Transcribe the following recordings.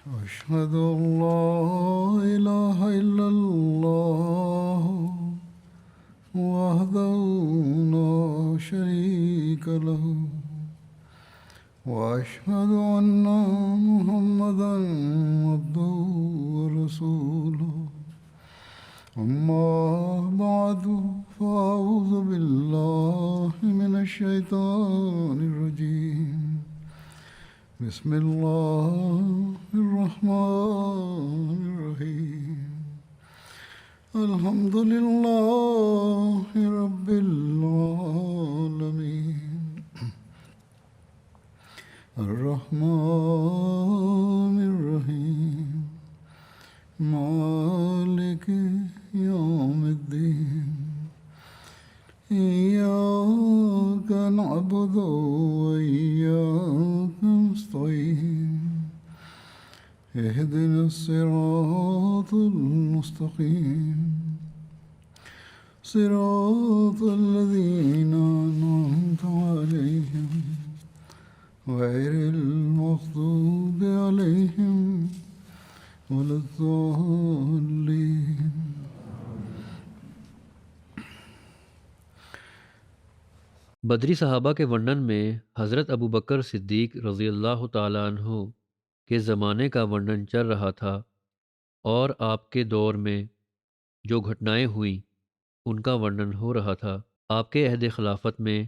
أشهد أن لا إله إلا الله وحده لا شريك له وأشهد أن محمدا عبده ورسوله أما بعد فأعوذ بالله من الشيطان الرجيم بسم الله الرحمن الرحيم الحمد لله رب العالمين الرحمن الرحيم مالك يوم الدين إياك نعبد وإياك نستعين اهدنا الصراط المستقيم صراط الذين أنعمت عليهم غير المغضوب عليهم ولا الضالين. بدری صحابہ کے ورنن میں حضرت ابو بکر صدیق رضی اللہ تعالیٰ عنہ کے زمانے کا ورنن چل رہا تھا اور آپ کے دور میں جو گھٹنائیں ہوئیں ان کا ورنن ہو رہا تھا۔ آپ کے عہد خلافت میں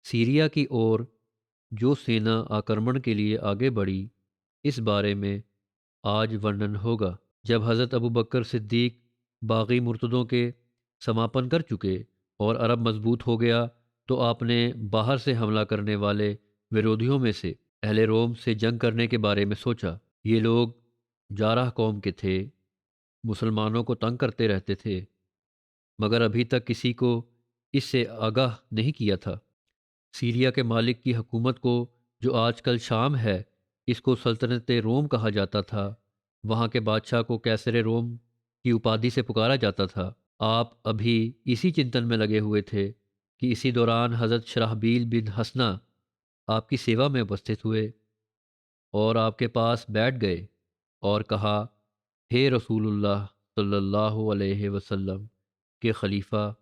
سیریا کی اور جو سینا آکرمن کے لیے آگے بڑھی، اس بارے میں آج ورنن ہوگا۔ جب حضرت ابو بکر صدیق باغی مرتدوں کے سماپن کر چکے اور عرب مضبوط ہو گیا تو آپ نے باہر سے حملہ کرنے والے ورودھیوں میں سے اہل روم سے جنگ کرنے کے بارے میں سوچا۔ یہ لوگ جارح قوم کے تھے، مسلمانوں کو تنگ کرتے رہتے تھے، مگر ابھی تک کسی کو اس سے آگاہ نہیں کیا تھا۔ سیریا کے مالک کی حکومت کو، جو آج کل شام ہے، اس کو سلطنت روم کہا جاتا تھا۔ وہاں کے بادشاہ کو کیسر روم کی اپادھی سے پکارا جاتا تھا۔ آپ ابھی اسی چنتن میں لگے ہوئے تھے کہ اسی دوران حضرت شرحبیل بن حسنہ آپ کی سیوا میں اپستھت ہوئے اور آپ کے پاس بیٹھ گئے اور کہا، ہے رسول اللہ صلی اللہ علیہ وسلم کے خلیفہ،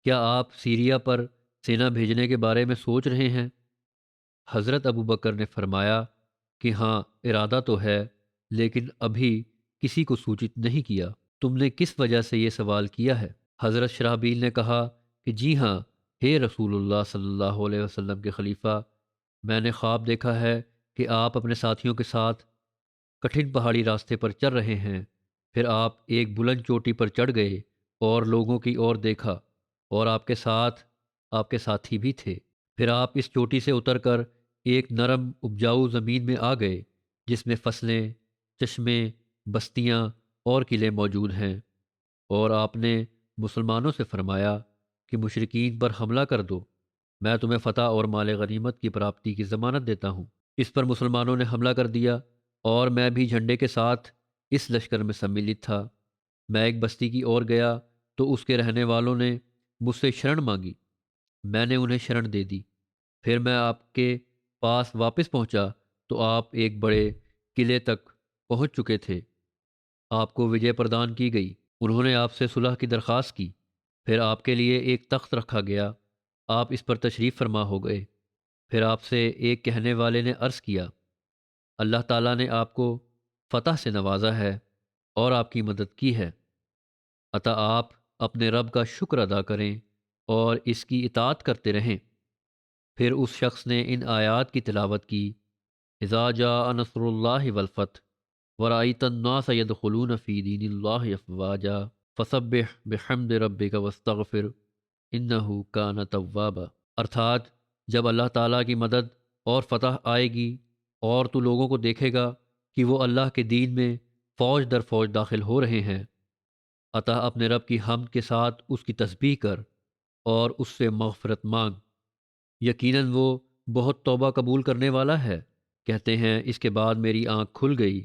کیا آپ سیریا پر سینا بھیجنے کے بارے میں سوچ رہے ہیں؟ حضرت ابو بکر نے فرمایا کہ ہاں، ارادہ تو ہے، لیکن ابھی کسی کو سوچت نہیں کیا۔ تم نے کس وجہ سے یہ سوال کیا ہے؟ حضرت شرحبیل نے کہا کہ جی ہاں، ہے رسول اللہ صلی اللہ علیہ وسلم کے خلیفہ، میں نے خواب دیکھا ہے کہ آپ اپنے ساتھیوں کے ساتھ کٹھن پہاڑی راستے پر چل رہے ہیں، پھر آپ ایک بلند چوٹی پر چڑھ گئے اور لوگوں کی اور دیکھا اور آپ کے ساتھ آپ کے ساتھی بھی تھے۔ پھر آپ اس چوٹی سے اتر کر ایک نرم اپجاؤ زمین میں آ گئے جس میں فصلیں، چشمے، بستیاں اور قلعے موجود ہیں، اور آپ نے مسلمانوں سے فرمایا کہ مشرکین پر حملہ کر دو، میں تمہیں فتح اور مال غنیمت کی پراپتی کی ضمانت دیتا ہوں۔ اس پر مسلمانوں نے حملہ کر دیا اور میں بھی جھنڈے کے ساتھ اس لشکر میں سملت تھا۔ میں ایک بستی کی اور گیا تو اس کے رہنے والوں نے مجھ سے شرن مانگی، میں نے انہیں شرن دے دی۔ پھر میں آپ کے پاس واپس پہنچا تو آپ ایک بڑے قلعے تک پہنچ چکے تھے۔ آپ کو وجے پردان کی گئی، انہوں نے آپ سے صلح کی درخواست کی، پھر آپ کے لیے ایک تخت رکھا گیا، آپ اس پر تشریف فرما ہو گئے۔ پھر آپ سے ایک کہنے والے نے عرض کیا، اللہ تعالیٰ نے آپ کو فتح سے نوازا ہے اور آپ کی مدد کی ہے، عطا آپ اپنے رب کا شکر ادا کریں اور اس کی اطاعت کرتے رہیں۔ پھر اس شخص نے ان آیات کی تلاوت کی، اذا جاء نصر اللہ والفتح ورأیت الناس يدخلون فی دین اللہ افواجا فسبح بحمد ربک واستغفر انہ کان توابا۔ ارتھات جب اللہ تعالیٰ کی مدد اور فتح آئے گی اور تو لوگوں کو دیکھے گا کہ وہ اللہ کے دین میں فوج در فوج داخل ہو رہے ہیں، عطا اپنے رب کی حمد کے ساتھ اس کی تسبیح کر اور اس سے مغفرت مانگ، یقیناً وہ بہت توبہ قبول کرنے والا ہے۔ کہتے ہیں اس کے بعد میری آنکھ کھل گئی،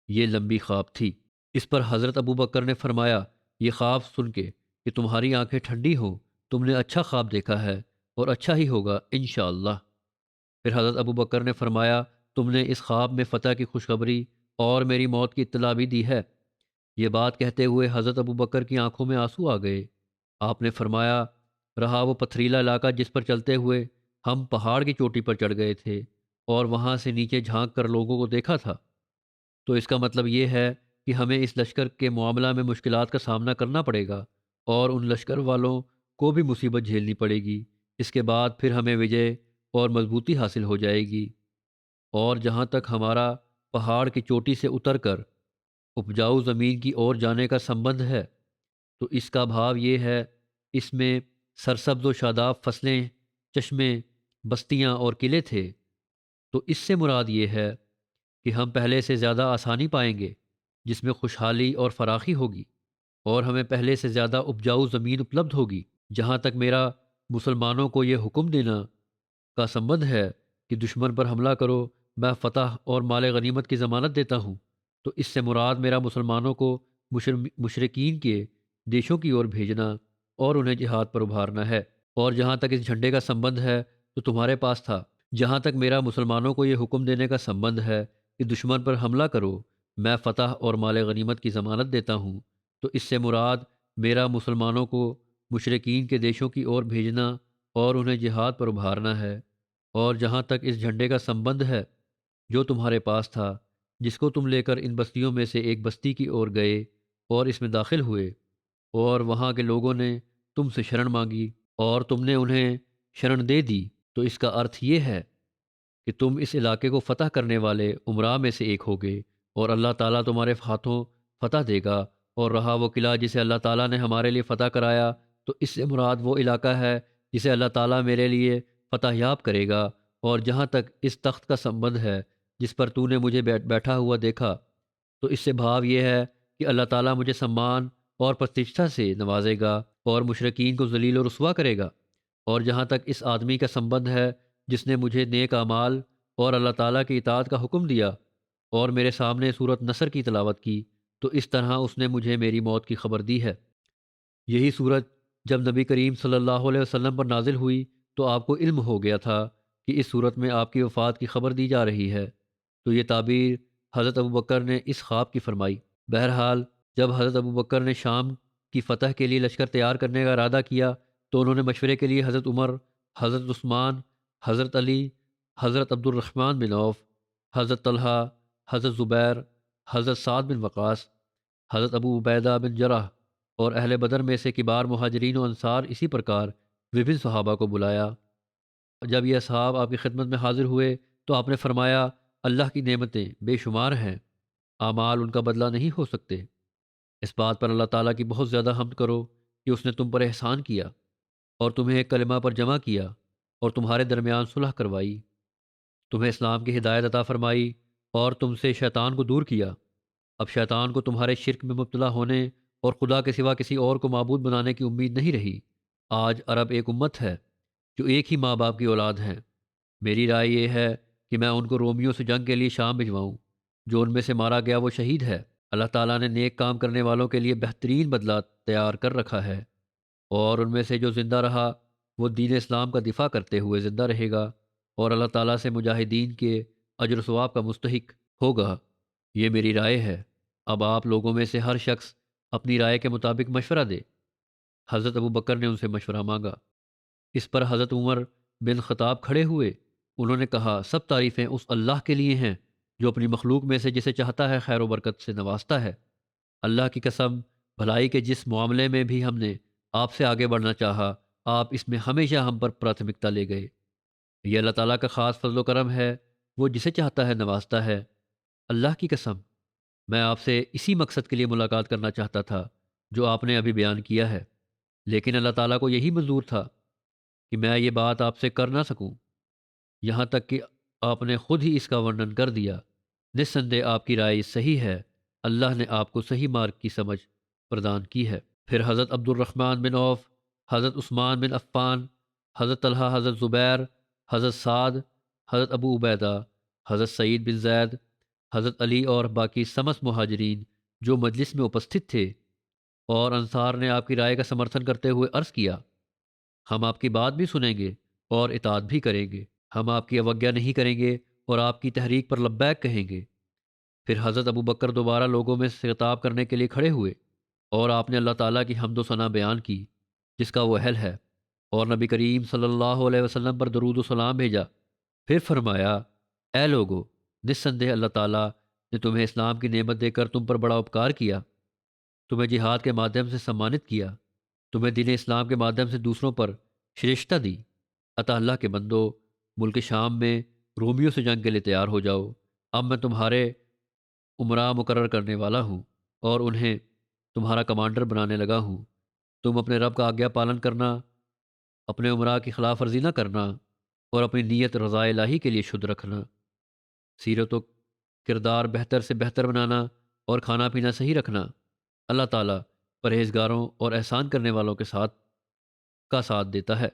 یہ لمبی خواب تھی۔ اس پر حضرت ابو بکر نے فرمایا، یہ خواب سن کے کہ تمہاری آنکھیں ٹھنڈی ہوں، تم نے اچھا خواب دیکھا ہے اور اچھا ہی ہوگا انشاءاللہ۔ پھر حضرت ابو بکر نے فرمایا، تم نے اس خواب میں فتح کی خوشخبری اور میری موت کی اطلاع بھی دی ہے۔ یہ بات کہتے ہوئے حضرت ابو بکر کی آنکھوں میں آنسو آ گئے۔ آپ نے فرمایا، رہا وہ پتھریلا علاقہ جس پر چلتے ہوئے ہم پہاڑ کی چوٹی پر چڑھ گئے تھے اور وہاں سے نیچے جھانک کر لوگوں کو دیکھا تھا، تو اس کا مطلب یہ ہے کہ ہمیں اس لشکر کے معاملہ میں مشکلات کا سامنا کرنا پڑے گا اور ان لشکر والوں کو بھی مصیبت جھیلنی پڑے گی۔ اس کے بعد پھر ہمیں وجے اور مضبوطی حاصل ہو جائے گی۔ اور جہاں تک ہمارا پہاڑ کی چوٹی سے اتر کر اپجاؤ زمین کی اور جانے کا سمبند ہے، تو اس کا بھاو یہ ہے، اس میں سرسبز و شاداب فصلیں، چشمے، بستیاں اور قلعے تھے، تو اس سے مراد یہ ہے کہ ہم پہلے سے زیادہ آسانی پائیں گے جس میں خوشحالی اور فراخی ہوگی، اور ہمیں پہلے سے زیادہ اپجاؤ زمین اپلبدھ ہوگی۔ جہاں تک میرا مسلمانوں کو یہ حکم دینا کا سمبند ہے کہ دشمن پر حملہ کرو، میں فتح اور مال غنیمت کی ضمانت دیتا ہوں، تو اس سے مراد میرا مسلمانوں کو مشرکین کے دیشوں کی اور بھیجنا اور انہیں جہاد پر ابھارنا ہے۔ اور جہاں تک اس جھنڈے کا سمبند ہے تو تمہارے پاس تھا۔ جہاں تک میرا مسلمانوں کو یہ حکم دینے کا سمبند ہے کہ دشمن پر حملہ کرو، میں فتح اور مال غنیمت کی ضمانت دیتا ہوں، تو اس سے مراد میرا مسلمانوں کو مشرکین کے دیشوں کی اور بھیجنا اور انہیں جہاد پر ابھارنا ہے۔ اور جہاں تک اس جھنڈے کا سمبند ہے جو تمہارے پاس تھا، جس کو تم لے کر ان بستیوں میں سے ایک بستی کی اور گئے اور اس میں داخل ہوئے، اور وہاں کے لوگوں نے تم سے شرن مانگی اور تم نے انہیں شرن دے دی، تو اس کا ارتھ یہ ہے کہ تم اس علاقے کو فتح کرنے والے امراء میں سے ایک ہوگے، اور اللہ تعالیٰ تمہارے ہاتھوں فتح دے گا۔ اور رہا وہ قلعہ جسے اللہ تعالیٰ نے ہمارے لیے فتح کرایا، تو اس سے مراد وہ علاقہ ہے جسے اللہ تعالیٰ میرے لیے فتح یاب کرے گا۔ اور جہاں تک اس تخت کا سمبند ہے جس پر تو نے مجھے بیٹھا ہوا دیکھا، تو اس سے بھاو یہ ہے کہ اللہ تعالیٰ مجھے سمان اور پرتشٹھا سے نوازے گا اور مشرکین کو ذلیل و رسوا کرے گا۔ اور جہاں تک اس آدمی کا سمبند ہے جس نے مجھے نیک اعمال اور اللہ تعالیٰ کی اطاعت کا حکم دیا اور میرے سامنے سورۃ نصر کی تلاوت کی، تو اس طرح اس نے مجھے میری موت کی خبر دی ہے۔ یہی صورت جب نبی کریم صلی اللہ علیہ وسلم پر نازل ہوئی تو آپ کو علم ہو گیا تھا کہ اس صورت میں آپ کی وفات کی خبر دی جا رہی ہے، تو یہ تعبیر حضرت ابو بکر نے اس خواب کی فرمائی۔ بہرحال جب حضرت ابو بکر نے شام کی فتح کے لیے لشکر تیار کرنے کا ارادہ کیا تو انہوں نے مشورے کے لیے حضرت عمر، حضرت عثمان، حضرت علی، حضرت عبد الرحمن بن عوف، حضرت طلحہ، حضرت زبیر، حضرت سعد بن وقاص، حضرت ابو عبیدہ بن جرح اور اہل بدر میں سے کبار مہاجرین و انصار، اسی پرکار وبھن صحابہ کو بلایا۔ جب یہ اصحاب آپ کی خدمت میں حاضر ہوئے تو آپ نے فرمایا، اللہ کی نعمتیں بے شمار ہیں، اعمال ان کا بدلہ نہیں ہو سکتے۔ اس بات پر اللہ تعالیٰ کی بہت زیادہ حمد کرو کہ اس نے تم پر احسان کیا اور تمہیں ایک کلمہ پر جمع کیا اور تمہارے درمیان صلح کروائی، تمہیں اسلام کی ہدایت عطا فرمائی اور تم سے شیطان کو دور کیا۔ اب شیطان کو تمہارے شرک میں مبتلا ہونے اور خدا کے سوا کسی اور کو معبود بنانے کی امید نہیں رہی۔ آج عرب ایک امت ہے جو ایک ہی ماں باپ کی اولاد ہیں۔ میری رائے یہ ہے کہ میں ان کو رومیوں سے جنگ کے لیے شام بھجواؤں۔ جو ان میں سے مارا گیا وہ شہید ہے۔ اللہ تعالیٰ نے نیک کام کرنے والوں کے لیے بہترین بدلہ تیار کر رکھا ہے، اور ان میں سے جو زندہ رہا وہ دین اسلام کا دفاع کرتے ہوئے زندہ رہے گا اور اللہ تعالیٰ سے مجاہدین کے اجر و ثواب کا مستحق ہوگا۔ یہ میری رائے ہے۔ اب آپ لوگوں میں سے ہر شخص اپنی رائے کے مطابق مشورہ دے۔ حضرت ابو بکر نے ان سے مشورہ مانگا۔ اس پر حضرت عمر بن خطاب کھڑے ہوئے۔ انہوں نے کہا، سب تعریفیں اس اللہ کے لیے ہیں جو اپنی مخلوق میں سے جسے چاہتا ہے خیر و برکت سے نوازتا ہے۔ اللہ کی قسم، بھلائی کے جس معاملے میں بھی ہم نے آپ سے آگے بڑھنا چاہا، آپ اس میں ہمیشہ ہم پر پراتھمکتا لے گئے۔ یہ اللہ تعالیٰ کا خاص فضل و کرم ہے، وہ جسے چاہتا ہے نوازتا ہے۔ اللہ کی قسم، میں آپ سے اسی مقصد کے لیے ملاقات کرنا چاہتا تھا جو آپ نے ابھی بیان کیا ہے، لیکن اللہ تعالیٰ کو یہی منظور تھا کہ میں یہ بات آپ سے کر نہ سکوں، یہاں تک کہ آپ نے خود ہی اس کا ورنن کر دیا۔ نسندے آپ کی رائے صحیح ہے، اللہ نے آپ کو صحیح مارگ کی سمجھ پردان کی ہے۔ پھر حضرت عبد الرحمن بن عوف، حضرت عثمان بن عفان، حضرت طلحہ، حضرت زبیر، حضرت سعد، حضرت ابو عبیدہ، حضرت سعید بن زید، حضرت علی اور باقی سمس مہاجرین جو مجلس میں اپستھت تھے اور انصار نے آپ کی رائے کا سمرتھن کرتے ہوئے عرض کیا، ہم آپ کی بات بھی سنیں گے اور اطاعت بھی کریں گے، ہم آپ کی اوگیا نہیں کریں گے اور آپ کی تحریک پر لبیک کہیں گے۔ پھر حضرت ابو بکر دوبارہ لوگوں میں سے خطاب کرنے کے لیے کھڑے ہوئے اور آپ نے اللہ تعالیٰ کی حمد و ثنا بیان کی جس کا وہ اہل ہے، اور نبی کریم صلی اللہ علیہ وسلم پر درود و سلام بھیجا۔ پھر فرمایا، اے لوگو، نسندہ اللہ تعالیٰ نے تمہیں اسلام کی نعمت دے کر تم پر بڑا اپکار کیا، تمہیں جہاد کے مادھیم سے سمانت کیا، تمہیں دین اسلام کے مادھیم سے دوسروں پر شریشتہ دی۔ عطا اللہ کے بندو، ملک شام میں رومیوں سے جنگ کے لیے تیار ہو جاؤ۔ اب میں تمہارے عمرہ مقرر کرنے والا ہوں اور انہیں تمہارا کمانڈر بنانے لگا ہوں۔ تم اپنے رب کا آگیا پالن کرنا، اپنے عمرہ کی خلاف ورزی نہ کرنا اور اپنی نیت رضا الہی کے لیے شدھ رکھنا، سیرت و کردار بہتر سے بہتر بنانا اور کھانا پینا صحیح رکھنا۔ اللہ تعالیٰ پرہیزگاروں اور احسان کرنے والوں کے ساتھ دیتا ہے۔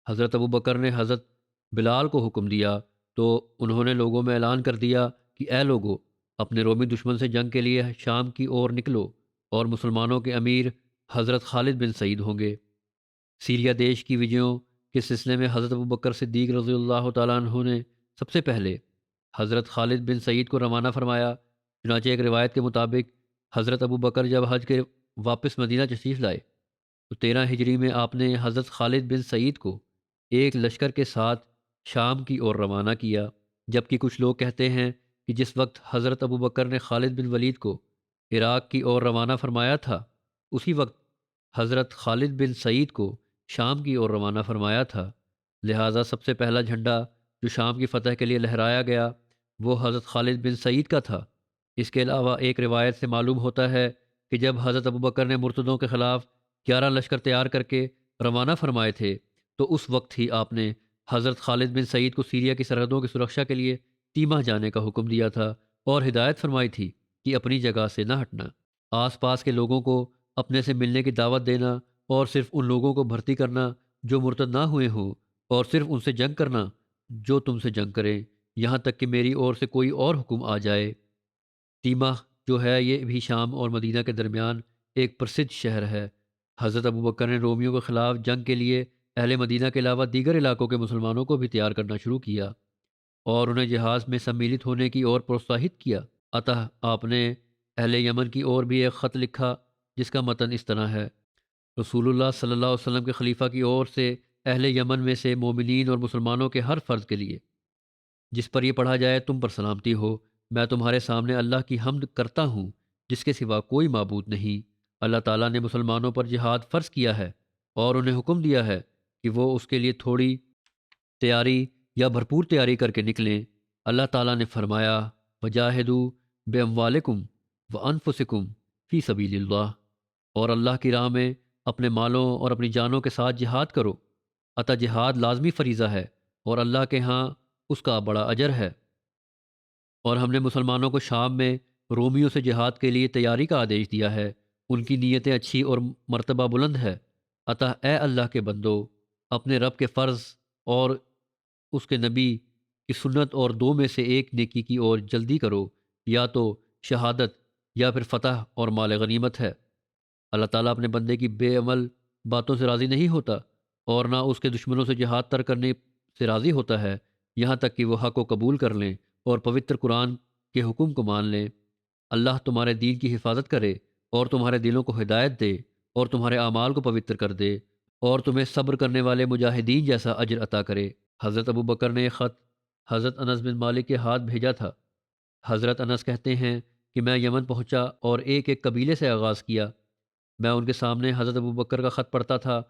حضرت ابو بکر نے حضرت بلال کو حکم دیا تو انہوں نے لوگوں میں اعلان کر دیا کہ اے لوگو، اپنے رومی دشمن سے جنگ کے لیے شام کی اور نکلو، اور مسلمانوں کے امیر حضرت خالد بن سعید ہوں گے۔ سیریا دیش کی وجیوں کے سلسلے میں حضرت ابو بکر صدیق رضی اللہ تعالیٰ عنہ نے سب سے پہلے حضرت خالد بن سعید کو روانہ فرمایا۔ چنانچہ ایک روایت کے مطابق حضرت ابو بکر جب حج کے واپس مدینہ تشریف لائے تو 13 ہجری میں آپ نے حضرت خالد بن سعید کو ایک لشکر کے ساتھ شام کی اور روانہ کیا، جبکہ کچھ لوگ کہتے ہیں کہ جس وقت حضرت ابو بکر نے خالد بن ولید کو عراق کی اور روانہ فرمایا تھا، اسی وقت حضرت خالد بن سعید کو شام کی اور روانہ فرمایا تھا، لہٰذا سب سے پہلا جھنڈا جو شام کی فتح کے لیے لہرایا گیا وہ حضرت خالد بن سعید کا تھا۔ اس کے علاوہ ایک روایت سے معلوم ہوتا ہے کہ جب حضرت ابو بکر نے مرتدوں کے خلاف 11 لشکر تیار کر کے روانہ فرمائے تھے تو اس وقت ہی آپ نے حضرت خالد بن سعید کو سیریا کی سرحدوں کی سرکشا کے لیے تیمہ جانے کا حکم دیا تھا اور ہدایت فرمائی تھی کہ اپنی جگہ سے نہ ہٹنا، آس پاس کے لوگوں کو اپنے سے ملنے کی دعوت دینا اور صرف ان لوگوں کو بھرتی کرنا جو مرتد نہ ہوئے ہوں، اور صرف ان سے جنگ کرنا جو تم سے جنگ کریں، یہاں تک کہ میری اور سے کوئی اور حکم آ جائے۔ تیمہ جو ہے یہ بھی شام اور مدینہ کے درمیان ایک پرسدھ شہر ہے۔ حضرت ابو بکر نے رومیوں کے خلاف جنگ کے لیے اہل مدینہ کے علاوہ دیگر علاقوں کے مسلمانوں کو بھی تیار کرنا شروع کیا اور انہیں جہاز میں سمیلت ہونے کی اور پروتساہت کیا۔ عطا آپ نے اہل یمن کی اور بھی ایک خط لکھا جس کا متن اس طرح ہے: رسول اللہ صلی اللہ علیہ وسلم کے خلیفہ کی اور سے اہل یمن میں سے مومنین اور مسلمانوں کے ہر فرد کے لیے جس پر یہ پڑھا جائے تم پر سلامتی ہو، میں تمہارے سامنے اللہ کی حمد کرتا ہوں جس کے سوا کوئی معبود نہیں۔ اللہ تعالیٰ نے مسلمانوں پر جہاد فرض کیا ہے اور انہیں حکم دیا ہے کہ وہ اس کے لیے تھوڑی تیاری یا بھرپور تیاری کر کے نکلیں۔ اللہ تعالیٰ نے فرمایا، وجاہدوا باموالکم وانفسکم فی سبیل اللہ، اور اللہ کی راہ میں اپنے مالوں اور اپنی جانوں کے ساتھ جہاد کرو۔ عطا جہاد لازمی فریضہ ہے اور اللہ کے ہاں اس کا بڑا اجر ہے، اور ہم نے مسلمانوں کو شام میں رومیوں سے جہاد کے لیے تیاری کا آدیش دیا ہے۔ ان کی نیتیں اچھی اور مرتبہ بلند ہے۔ عطا اے اللہ کے بندو، اپنے رب کے فرض اور اس کے نبی کی سنت اور دو میں سے ایک نیکی کی اور جلدی کرو، یا تو شہادت یا پھر فتح اور مال غنیمت ہے۔ اللہ تعالیٰ اپنے بندے کی بے عمل باتوں سے راضی نہیں ہوتا اور نہ اس کے دشمنوں سے جہاد ترک کرنے سے راضی ہوتا ہے، یہاں تک کہ وہ حق کو قبول کر لیں اور پوتر قرآن کے حکم کو مان لیں۔ اللہ تمہارے دین کی حفاظت کرے اور تمہارے دلوں کو ہدایت دے اور تمہارے اعمال کو پوتر کر دے اور تمہیں صبر کرنے والے مجاہدین جیسا اجر عطا کرے۔ حضرت ابو بکر نے یہ خط حضرت انس بن مالک کے ہاتھ بھیجا تھا۔ حضرت انس کہتے ہیں کہ میں یمن پہنچا اور ایک ایک قبیلے سے آغاز کیا۔ میں ان کے سامنے حضرت ابو بکر کا خط پڑھتا تھا،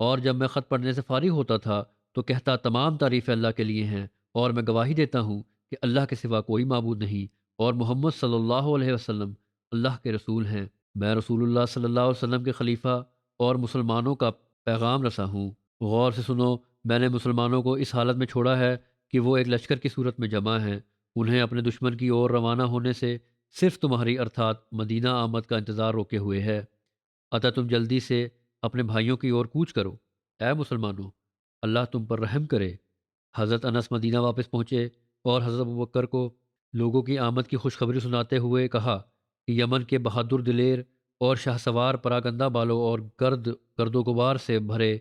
اور جب میں خط پڑھنے سے فارغ ہوتا تھا تو کہتا، تمام تعریفیں اللہ کے لیے ہیں، اور میں گواہی دیتا ہوں کہ اللہ کے سوا کوئی معبود نہیں، اور محمد صلی اللہ علیہ وسلم اللہ کے رسول ہیں۔ میں رسول اللہ صلی اللہ علیہ وسلم کے خلیفہ اور مسلمانوں کا پیغام رساں ہوں۔ غور سے سنو، میں نے مسلمانوں کو اس حالت میں چھوڑا ہے کہ وہ ایک لشکر کی صورت میں جمع ہیں۔ انہیں اپنے دشمن کی اور روانہ ہونے سے صرف تمہاری ارتھات مدینہ آمد کا انتظار روکے ہوئے ہے۔ عطا تم جلدی سے اپنے بھائیوں کی اور کوچ کرو۔ اے مسلمانوں، اللہ تم پر رحم کرے۔ حضرت انس مدینہ واپس پہنچے اور حضرت ابوبکر کو لوگوں کی آمد کی خوشخبری سناتے ہوئے کہا کہ یمن کے بہادر دلیر اور شاہ سوار پراگندہ بالوں اور گرد و غبار سے بھرے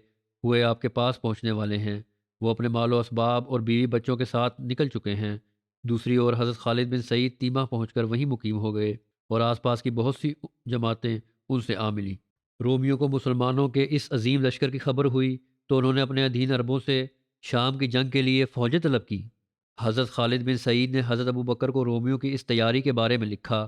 ہوئے آپ کے پاس پہنچنے والے ہیں۔ وہ اپنے مال و اسباب اور بیوی بچوں کے ساتھ نکل چکے ہیں۔ دوسری اور حضرت خالد بن سعید تیمہ پہنچ کر وہیں مقیم ہو گئے اور آس پاس کی بہت سی جماعتیں ان سے آ ملیں۔ رومیوں کو مسلمانوں کے اس عظیم لشکر کی خبر ہوئی تو انہوں نے اپنے ادھین عربوں سے شام کی جنگ کے لیے فوجیں طلب کی۔ حضرت خالد بن سعید نے حضرت ابو بکر کو رومیوں کی اس تیاری کے بارے میں لکھا۔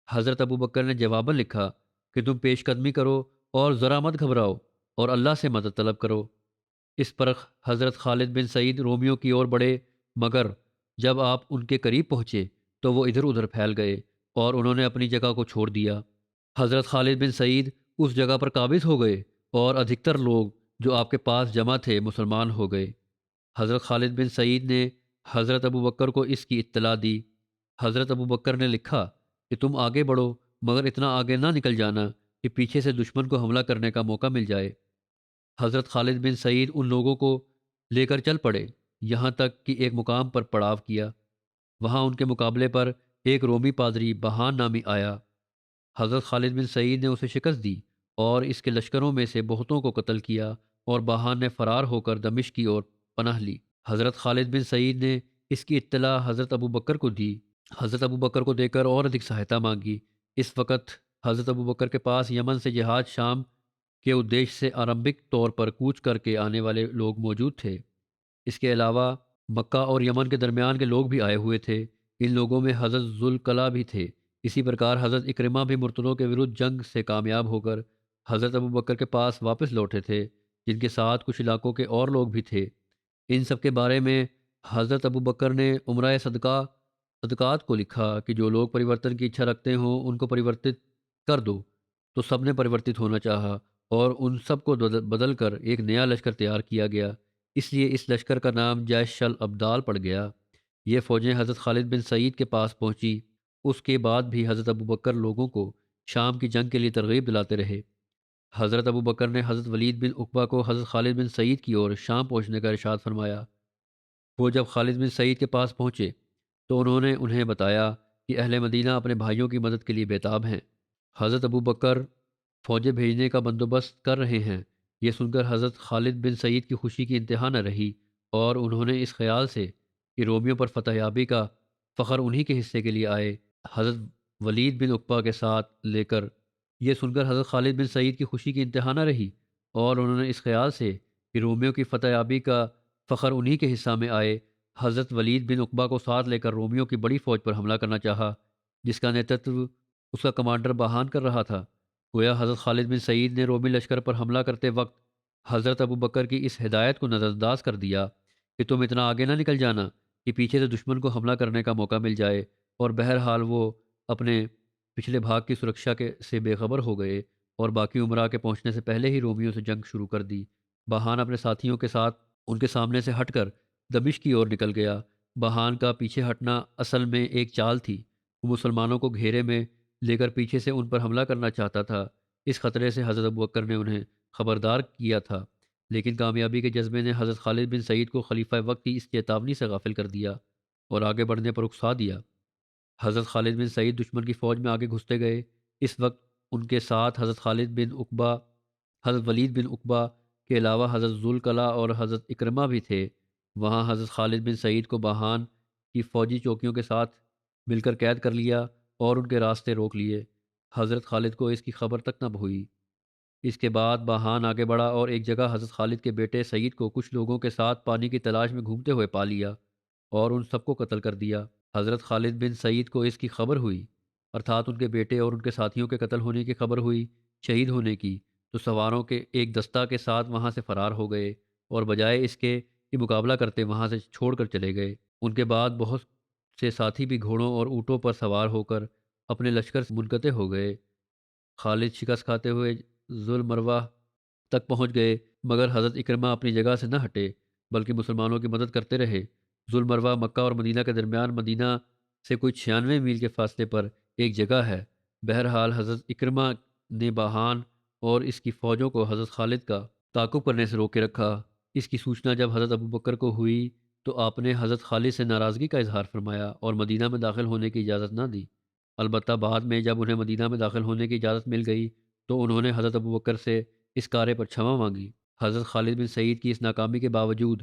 حضرت ابو بکر نے جواباً لکھا کہ تم پیش قدمی کرو اور ذرا مت گھبراؤ اور اللہ سے مدد طلب کرو۔ اس پر حضرت خالد بن سعید رومیوں کی اور بڑھے، مگر جب آپ ان کے قریب پہنچے تو وہ ادھر ادھر پھیل گئے اور انہوں نے اپنی جگہ کو چھوڑ دیا۔ حضرت خالد بن سعید اس جگہ پر قابض ہو گئے اور ادھکتر لوگ جو آپ کے پاس جمع تھے مسلمان ہو گئے۔ حضرت خالد بن سعید نے حضرت ابو بکر کو اس کی اطلاع دی۔ حضرت ابو بکر نے لکھا کہ تم آگے بڑھو مگر اتنا آگے نہ نکل جانا کہ پیچھے سے دشمن کو حملہ کرنے کا موقع مل جائے۔ حضرت خالد بن سعید ان لوگوں کو لے کر چل پڑے یہاں تک کہ ایک مقام پر پڑاو کیا۔ وہاں ان کے مقابلے پر ایک رومی پادری بہان نامی آیا۔ حضرت خالد بن سعید نے اسے شکست دی اور اس کے لشکروں میں سے بہتوں کو قتل کیا اور بہان نے فرار ہو کر دمشق کی اور پناہ لی۔ حضرت خالد بن سعید نے اس کی اطلاع حضرت ابو بکر کو دی۔ حضرت ابو بکر کو دے کر اور ادھک سہایتا مانگی۔ اس وقت حضرت ابو بکر کے پاس یمن سے جہاد شام کے ادیش سے آرمبک طور پر کوچ کر کے آنے والے لوگ موجود تھے۔ اس کے علاوہ مکہ اور یمن کے درمیان کے لوگ بھی آئے ہوئے تھے۔ ان لوگوں میں حضرت ذوالکلاء بھی تھے۔ اسی پرکار حضرت اکرمہ بھی مرتدوں کے ورد جنگ سے کامیاب ہو کر حضرت ابو بکر کے پاس واپس لوٹے تھے، جن کے ساتھ کچھ علاقوں کے اور لوگ بھی تھے۔ ان سب کے بارے میں حضرت ابو بکر نے عمرہ صدقات کو لکھا کہ جو لوگ پریورتن کی اچھا رکھتے ہوں ان کو پریورتت کر دو۔ تو سب نے پریورتت ہونا چاہا اور ان سب کو بدل کر ایک نیا لشکر تیار کیا گیا۔ اس لیے اس لشکر کا نام جیش الابدال پڑ گیا۔ یہ فوجیں حضرت خالد بن سعید کے پاس پہنچی۔ اس کے بعد بھی حضرت ابو بکر لوگوں کو شام کی جنگ کے لیے ترغیب دلاتے رہے۔ حضرت ابو بکر نے حضرت ولید بن عقبہ کو حضرت خالد بن سعید کی اور شام پہنچنے کا ارشاد فرمایا۔ وہ جب خالد بن سعید کے پاس پہنچے تو انہوں نے انہیں بتایا کہ اہل مدینہ اپنے بھائیوں کی مدد کے لیے بیتاب ہیں۔ حضرت ابو بکر فوجیں بھیجنے کا بندوبست کر رہے ہیں۔ یہ سن کر حضرت خالد بن سعید کی خوشی کی انتہا نہ رہی اور انہوں نے اس خیال سے کہ رومیوں پر فتح یابی کا فخر انہی کے حصے کے لیے آئے، حضرت ولید بن عقبہ کے ساتھ لے کر یہ سن کر حضرت خالد بن سعید کی خوشی کی انتہا نہ رہی اور انہوں نے اس خیال سے کہ رومیوں کی فتح یابی کا فخر انہی کے حصہ میں آئے، حضرت ولید بن عقبہ کو ساتھ لے کر رومیوں کی بڑی فوج پر حملہ کرنا چاہا، جس کا نیترتو اس کا کمانڈر بہان کر رہا تھا۔ گویا حضرت خالد بن سعید نے رومی لشکر پر حملہ کرتے وقت حضرت ابو بکر کی اس ہدایت کو نظر انداز کر دیا کہ تم اتنا آگے نہ نکل جانا کہ پیچھے سے دشمن کو حملہ کرنے کا موقع مل جائے، اور بہرحال وہ اپنے پچھلے بھاگ کی سرکشا سے بے خبر ہو گئے اور باقی عمرا کے پہنچنے سے پہلے ہی رومیوں سے جنگ شروع کر دی۔ بہان اپنے ساتھیوں کے ساتھ ان کے سامنے سے ہٹ کر دمشق کی اور نکل گیا۔ بہان کا پیچھے ہٹنا اصل میں ایک چال تھی۔ وہ مسلمانوں کو گھیرے میں لے کر پیچھے سے ان پر حملہ کرنا چاہتا تھا۔ اس خطرے سے حضرت ابو بکر نے انہیں خبردار کیا تھا، لیکن کامیابی کے جذبے نے حضرت خالد بن سعید کو خلیفہ وقت کی اس چیتاونی سے غافل کر دیا اور آگے بڑھنے پر اکسا دیا۔ حضرت خالد بن سعید دشمن کی فوج میں آگے گھستے گئے۔ اس وقت ان کے ساتھ حضرت خالد بن عقبہ، حضرت ولید بن عقبہ کے علاوہ حضرت ذوالکلاء اور حضرت اکرمہ بھی تھے۔ وہاں حضرت خالد بن سعید کو بہان کی فوجی چوکیوں کے ساتھ مل کر قید کر لیا اور ان کے راستے روک لیے۔ حضرت خالد کو اس کی خبر تک نہ ہوئی۔ اس کے بعد بہان آگے بڑھا اور ایک جگہ حضرت خالد کے بیٹے سعید کو کچھ لوگوں کے ساتھ پانی کی تلاش میں گھومتے ہوئے پا لیا اور ان سب کو قتل کر دیا۔ حضرت خالد بن سعید کو اس کی خبر ہوئی، ارتھات ان کے بیٹے اور ان کے ساتھیوں کے قتل ہونے کی خبر ہوئی، شہید ہونے کی، تو سواروں کے ایک دستہ کے ساتھ وہاں سے فرار ہو گئے اور بجائے اس کے کہ مقابلہ کرتے وہاں سے چھوڑ کر چلے گئے۔ ان کے بعد بہت سے ساتھی بھی گھوڑوں اور اونٹوں پر سوار ہو کر اپنے لشکر سے منقطع ہو گئے۔ خالد شکست کھاتے ہوئے ذوالمروہ تک پہنچ گئے، مگر حضرت اکرمہ اپنی جگہ سے نہ ہٹے بلکہ مسلمانوں کی مدد کرتے رہے۔ ذوالمروہ مکہ اور مدینہ کے درمیان مدینہ سے کوئی 96 میل کے فاصلے پر ایک جگہ ہے۔ بہرحال حضرت اکرمہ نے بہان اور اس کی فوجوں کو حضرت خالد کا تعاقب کرنے سے روک کے رکھا۔ اس کی سوچنا جب حضرت ابو بکر کو ہوئی تو آپ نے حضرت خالد سے ناراضگی کا اظہار فرمایا اور مدینہ میں داخل ہونے کی اجازت نہ دی۔ البتہ بعد میں جب انہیں مدینہ میں داخل ہونے کی اجازت مل گئی تو انہوں نے حضرت ابو بکر سے اس کارے پر چھما مانگی۔ حضرت خالد بن سعید کی اس ناکامی کے باوجود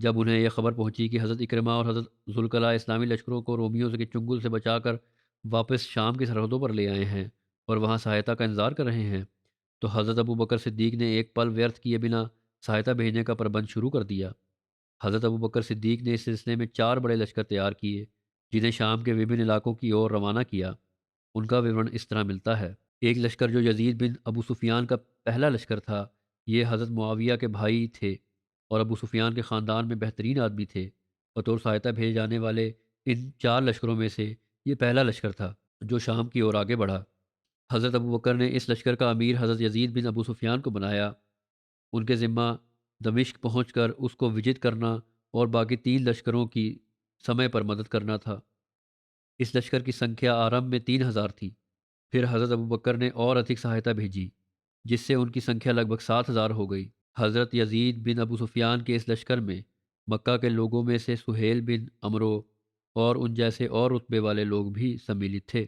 جب انہیں یہ خبر پہنچی کہ حضرت اکرمہ اور حضرت ذوالکلاء اسلامی لشکروں کو رومیوں کے چنگل سے بچا کر واپس شام کی سرحدوں پر لے آئے ہیں اور وہاں سہایتا کا انتظار کر رہے ہیں، تو حضرت ابو بکر صدیق نے ایک پل ویرتھ کیے بنا سہایتا بھیجنے کا پربند شروع کر دیا۔ حضرت ابو بکر صدیق نے اس سلسلے میں 4 بڑے لشکر تیار کیے جنہیں شام کے وبھن علاقوں کی اور روانہ کیا۔ ان کا وورن اس طرح ملتا ہے۔ ایک لشکر جو یزید بن ابو سفیان کا پہلا لشکر تھا، یہ حضرت معاویہ کے بھائی تھے اور ابو سفیان کے خاندان میں بہترین آدمی تھے۔ بطور سہایتا بھیجے جانے والے ان 4 لشکروں میں سے یہ پہلا لشکر تھا جو شام کی اور آگے بڑھا۔ حضرت ابو بکر نے اس لشکر کا امیر حضرت یزید بن ابو سفیان کو بنایا۔ ان کے ذمہ دمشق پہنچ کر اس کو وجت کرنا اور باقی 3 لشکروں کی سمے پر مدد کرنا تھا۔ اس لشکر کی سنکھیا آرمب میں 3000 تھی۔ پھر حضرت ابو بکر نے اور ادھک سہایتا بھیجی جس سے ان کی سنکھیا لگ بھگ 7000 ہو گئی۔ حضرت یزید بن ابو سفیان کے اس لشکر میں مکہ کے لوگوں میں سے سہیل بن عمرو اور ان جیسے اور رتبے والے لوگ بھی سملت تھے۔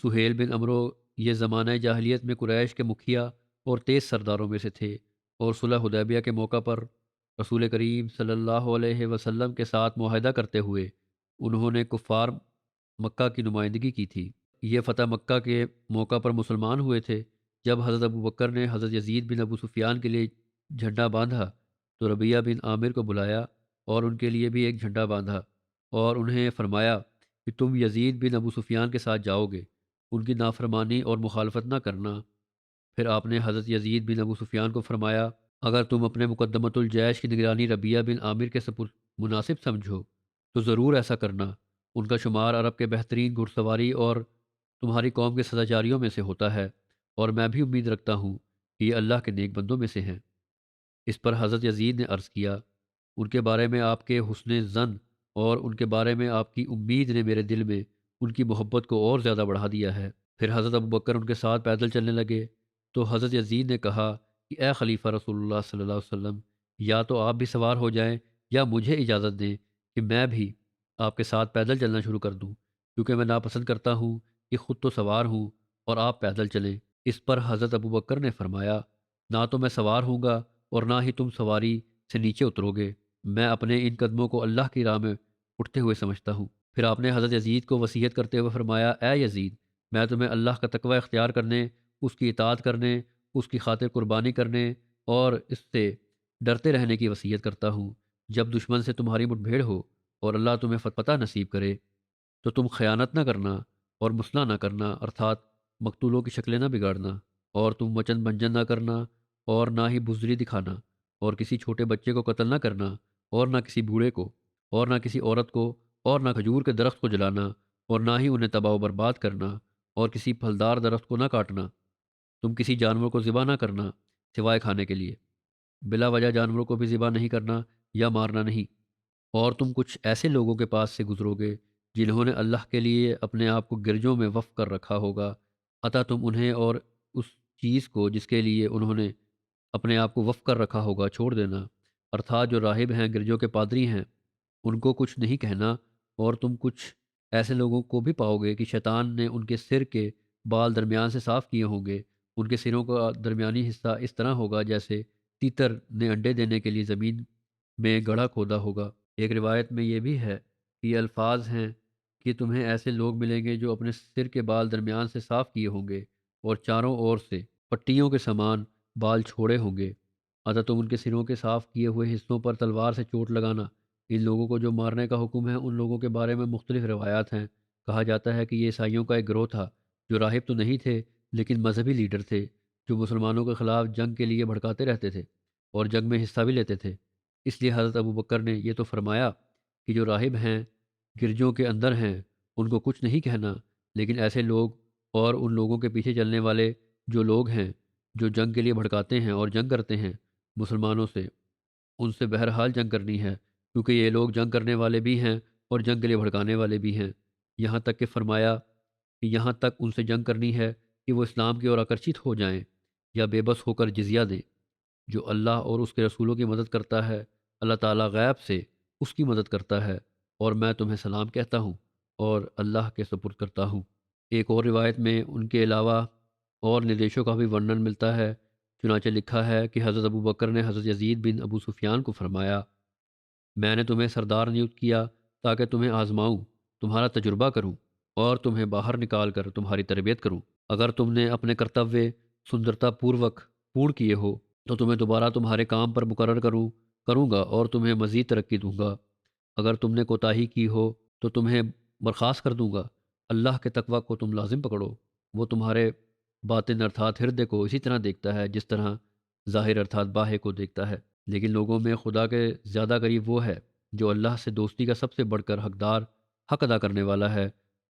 سہیل بن عمرو یہ زمانہ جاہلیت میں قریش کے مکھیا اور تیز سرداروں میں سے تھے اور صلح حدیبیہ کے موقع پر رسول کریم صلی اللہ علیہ وسلم کے ساتھ معاہدہ کرتے ہوئے انہوں نے کفار مکہ کی نمائندگی کی تھی۔ یہ فتح مکہ کے موقع پر مسلمان ہوئے تھے۔ جب حضرت ابو بکر نے حضرت یزید بن ابو سفیان کے لیے جھنڈا باندھا تو ربیعہ بن عامر کو بلایا اور ان کے لیے بھی ایک جھنڈا باندھا اور انہیں فرمایا کہ تم یزید بن ابو سفیان کے ساتھ جاؤ گے، ان کی نافرمانی اور مخالفت نہ کرنا۔ پھر آپ نے حضرت یزید بن ابو سفیان کو فرمایا اگر تم اپنے مقدمۃ الجیش کی نگرانی ربیعہ بن عامر کے سپرد مناسب سمجھو تو ضرور ایسا کرنا۔ ان کا شمار عرب کے بہترین گھڑ سواری اور تمہاری قوم کے سداچاریوں میں سے ہوتا ہے، اور میں بھی امید رکھتا ہوں کہ یہ اللہ کے نیک بندوں میں سے ہیں۔ اس پر حضرت یزید نے عرض کیا ان کے بارے میں آپ کے حسن ظن اور ان کے بارے میں آپ کی امید نے میرے دل میں ان کی محبت کو اور زیادہ بڑھا دیا ہے۔ پھر حضرت ابو بکر ان کے ساتھ پیدل چلنے لگے تو حضرت یزید نے کہا کہ اے خلیفہ رسول اللہ صلی اللہ علیہ وسلم، یا تو آپ بھی سوار ہو جائیں یا مجھے اجازت دیں کہ میں بھی آپ کے ساتھ پیدل چلنا شروع کر دوں، کیونکہ میں ناپسند کرتا ہوں کہ خود تو سوار ہوں اور آپ پیدل چلیں۔ اس پر حضرت ابو بکر نے فرمایا نہ تو میں سوار ہوں گا اور نہ ہی تم سواری سے نیچے اترو گے، میں اپنے ان قدموں کو اللہ کی راہ میں اٹھتے ہوئے سمجھتا ہوں۔ پھر آپ نے حضرت یزید کو وصیت کرتے ہوئے فرمایا اے یزید، میں تمہیں اللہ کا تقوی اختیار کرنے، اس کی اطاعت کرنے، اس کی خاطر قربانی کرنے اور اس سے ڈرتے رہنے کی وصیت کرتا ہوں۔ جب دشمن سے تمہاری مٹ بھیڑ ہو اور اللہ تمہیں فتح نصیب کرے تو تم خیانت نہ کرنا اور مسئلہ نہ کرنا، ارتھات مقتولوں کی شکلیں نہ بگاڑنا، اور تم وچن بھنجن نہ کرنا اور نہ ہی بزدلی دکھانا، اور کسی چھوٹے بچے کو قتل نہ کرنا اور نہ کسی بوڑھے کو اور نہ کسی عورت کو اور نہ کھجور کے درخت کو جلانا اور نہ ہی انہیں تباہ و برباد کرنا اور کسی پھلدار درخت کو نہ کاٹنا۔ تم کسی جانور کو ذبح نہ کرنا سوائے کھانے کے لیے، بلا وجہ جانوروں کو بھی ذبح نہیں کرنا یا مارنا نہیں۔ اور تم کچھ ایسے لوگوں کے پاس سے گزرو گے جنہوں نے اللہ کے لیے اپنے آپ کو گرجوں میں وقف کر رکھا ہوگا، عطا تم انہیں اور اس چیز کو جس کے لیے انہوں نے اپنے آپ کو وقف کر رکھا ہوگا چھوڑ دینا، ارتھات جو راہب ہیں، گرجوں کے پادری ہیں، ان کو کچھ نہیں کہنا۔ اور تم کچھ ایسے لوگوں کو بھی پاؤ گے کہ شیطان نے ان کے سر کے بال درمیان سے صاف کیے ہوں گے، ان کے سروں کا درمیانی حصہ اس طرح ہوگا جیسے تیتر نے انڈے دینے کے لیے زمین میں گڑھا کھودا ہوگا۔ ایک روایت میں یہ بھی ہے کہ یہ الفاظ ہیں کہ تمہیں ایسے لوگ ملیں گے جو اپنے سر کے بال درمیان سے صاف کیے ہوں گے اور چاروں اور سے پٹیوں کے سامان بال چھوڑے ہوں گے، اگر تم ان کے سروں کے صاف کیے ہوئے حصوں پر تلوار سے چوٹ لگانا۔ ان لوگوں کو جو مارنے کا حکم ہے ان لوگوں کے بارے میں مختلف روایات ہیں۔ کہا جاتا ہے کہ یہ عیسائیوں کا ایک گروہ تھا جو راہب تو نہیں تھے لیکن مذہبی لیڈر تھے، جو مسلمانوں کے خلاف جنگ کے لیے بھڑکاتے رہتے تھے اور جنگ میں حصہ بھی لیتے تھے۔ اس لیے حضرت ابو بکر نے یہ تو فرمایا کہ جو راہب ہیں، گرجوں کے اندر ہیں، ان کو کچھ نہیں کہنا، لیکن ایسے لوگ اور ان لوگوں کے پیچھے چلنے والے جو لوگ ہیں جو جنگ کے لیے بھڑکاتے ہیں اور جنگ کرتے ہیں مسلمانوں سے، ان سے بہرحال جنگ کرنی ہے، کیونکہ یہ لوگ جنگ کرنے والے بھی ہیں اور جنگ کے لیے بھڑکانے والے بھی ہیں۔ یہاں تک کہ فرمایا کہ یہاں تک ان سے جنگ کرنی ہے کہ وہ اسلام کی اور آکرشت ہو جائیں یا بے بس ہو کر جزیہ دیں۔ جو اللہ اور اس کے رسولوں کی مدد کرتا ہے، اللہ تعالیٰ غیب سے اس کی مدد کرتا ہے، اور میں تمہیں سلام کہتا ہوں اور اللہ کے سپرد کرتا ہوں۔ ایک اور روایت میں ان کے علاوہ اور ندیشوں کا بھی ورنن ملتا ہے۔ چنانچہ لکھا ہے کہ حضرت ابو بکر نے حضرت یزید بن ابو سفیان کو فرمایا، میں نے تمہیں سردار نیوت کیا تاکہ تمہیں آزماؤں، تمہارا تجربہ کروں اور تمہیں باہر نکال کر تمہاری تربیت کروں۔ اگر تم نے اپنے کرتویہ سندرتا پوروک پورن کیے ہو تو تمہیں دوبارہ تمہارے کام پر مقرر کروں گا اور تمہیں مزید ترقی دوں گا۔ اگر تم نے کوتاہی کی ہو تو تمہیں برخاست کر دوں گا۔ اللہ کے تقوی کو تم لازم پکڑو، وہ تمہارے باطن ارتھات ہردے کو اسی طرح دیکھتا ہے جس طرح ظاہر ارتھات باہے کو دیکھتا ہے۔ لیکن لوگوں میں خدا کے زیادہ قریب وہ ہے جو اللہ سے دوستی کا سب سے بڑھ کر حق ادا کرنے والا ہے،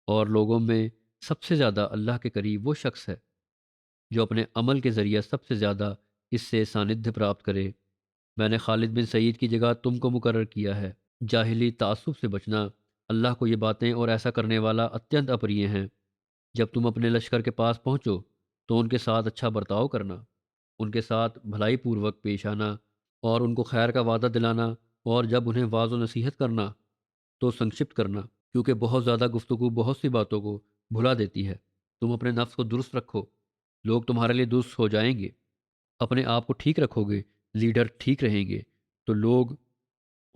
اور لوگوں میں سب سے زیادہ اللہ کے قریب وہ شخص ہے جو اپنے عمل کے ذریعہ سب سے زیادہ اس سے ساندھیہ پراپت کرے۔ میں نے خالد بن سعید کی جگہ تم کو مقرر کیا ہے۔ جاہلی تعصب سے بچنا، اللہ کو یہ باتیں اور ایسا کرنے والا اتنت اپریہ ہیں۔ جب تم اپنے لشکر کے پاس پہنچو تو ان کے ساتھ اچھا برتاؤ کرنا، ان کے ساتھ بھلائی پوروک پیش آنا اور ان کو خیر کا وعدہ دلانا، اور جب انہیں واعظ و نصیحت کرنا تو سنکشپت کرنا، کیونکہ بہت زیادہ گفتگو بہت سی باتوں کو بھلا دیتی ہے۔ تم اپنے نفس کو درست رکھو، لوگ تمہارے لیے درست ہو جائیں گے۔ اپنے آپ کو ٹھیک رکھو گے، لیڈر ٹھیک رہیں گے تو لوگ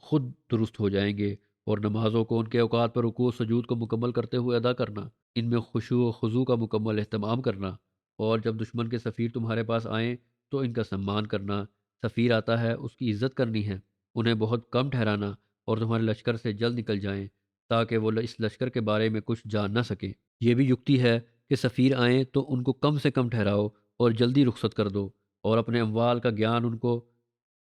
خود درست ہو جائیں گے۔ اور نمازوں کو ان کے اوقات پر رکوع و سجود کو مکمل کرتے ہوئے ادا کرنا، ان میں خشوع و خضوع کا مکمل اہتمام کرنا، اور جب دشمن کے سفیر تمہارے پاس آئیں تو ان کا سمان کرنا۔ سفیر آتا ہے اس کی عزت کرنی ہے، انہیں بہت کم ٹھہرانا اور تمہارے لشکر سے جلد نکل جائیں تاکہ وہ اس لشکر کے بارے میں کچھ جان نہ سکیں۔ یہ بھی یکتی ہے کہ سفیر آئیں تو ان کو کم سے کم ٹھہراؤ اور جلدی رخصت کر دو، اور اپنے اموال کا گیان ان کو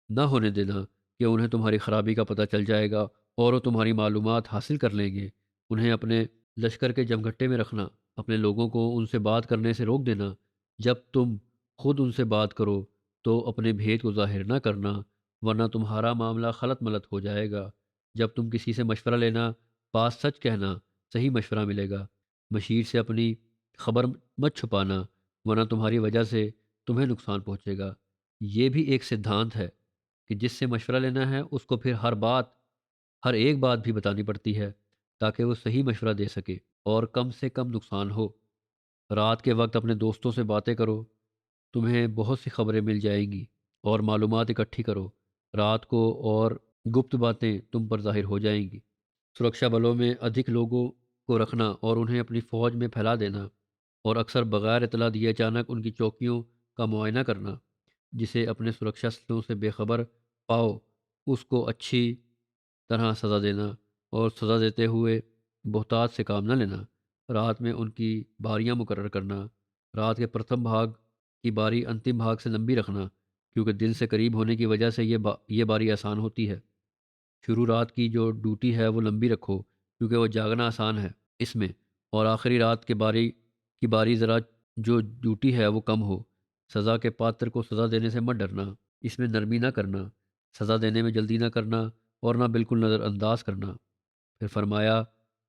نہ ہونے دینا کہ انہیں تمہاری خرابی کا پتہ چل جائے گا اور وہ تمہاری معلومات حاصل کر لیں گے۔ انہیں اپنے لشکر کے جمگھٹے میں رکھنا، اپنے لوگوں کو ان سے بات کرنے سے روک دینا۔ جب تم خود ان سے بات کرو تو اپنے بھید کو ظاہر نہ کرنا، ورنہ تمہارا معاملہ خلط ملط ہو جائے گا۔ جب تم کسی سے مشورہ لینا، پاس سچ کہنا، صحیح مشورہ ملے گا۔ مشیر سے اپنی خبر مت چھپانا، ورنہ تمہاری وجہ سے تمہیں نقصان پہنچے گا۔ یہ بھی ایک سدھانت ہے کہ جس سے مشورہ لینا ہے اس کو پھر ہر ایک بات بھی بتانی پڑتی ہے تاکہ وہ صحیح مشورہ دے سکے اور کم سے کم نقصان ہو۔ رات کے وقت اپنے دوستوں سے باتیں کرو، تمہیں بہت سی خبریں مل جائیں گی، اور معلومات اکٹھی کرو رات کو، اور گپت باتیں تم پر ظاہر ہو جائیں گی۔ سرکشا بلوں میں ادھک لوگوں کو رکھنا اور انہیں اپنی فوج میں پھیلا دینا، اور اکثر بغیر اطلاع دیے اچانک ان کی چوکیوں کا معائنہ کرنا۔ جسے اپنے سرکشا سلوں سے بے خبر پاؤ اس کو اچھی طرح سزا دینا، اور سزا دیتے ہوئے بہتات سے کام نہ لینا۔ رات میں ان کی باریاں مقرر کرنا، رات کے پرتھم بھاگ کی باری انتم بھاگ سے لمبی رکھنا، کیونکہ دن سے قریب ہونے کی وجہ سے یہ باری آسان ہوتی ہے۔ شروع رات کی جو ڈیوٹی ہے وہ لمبی رکھو، کیونکہ وہ جاگنا آسان ہے اس میں، اور آخری رات کے باری ذرا جو ڈیوٹی ہے وہ کم ہو۔ سزا کے پاتر کو سزا دینے سے مت ڈرنا، اس میں نرمی نہ کرنا، سزا دینے میں جلدی نہ کرنا اور نہ بالکل نظر انداز کرنا۔ پھر فرمایا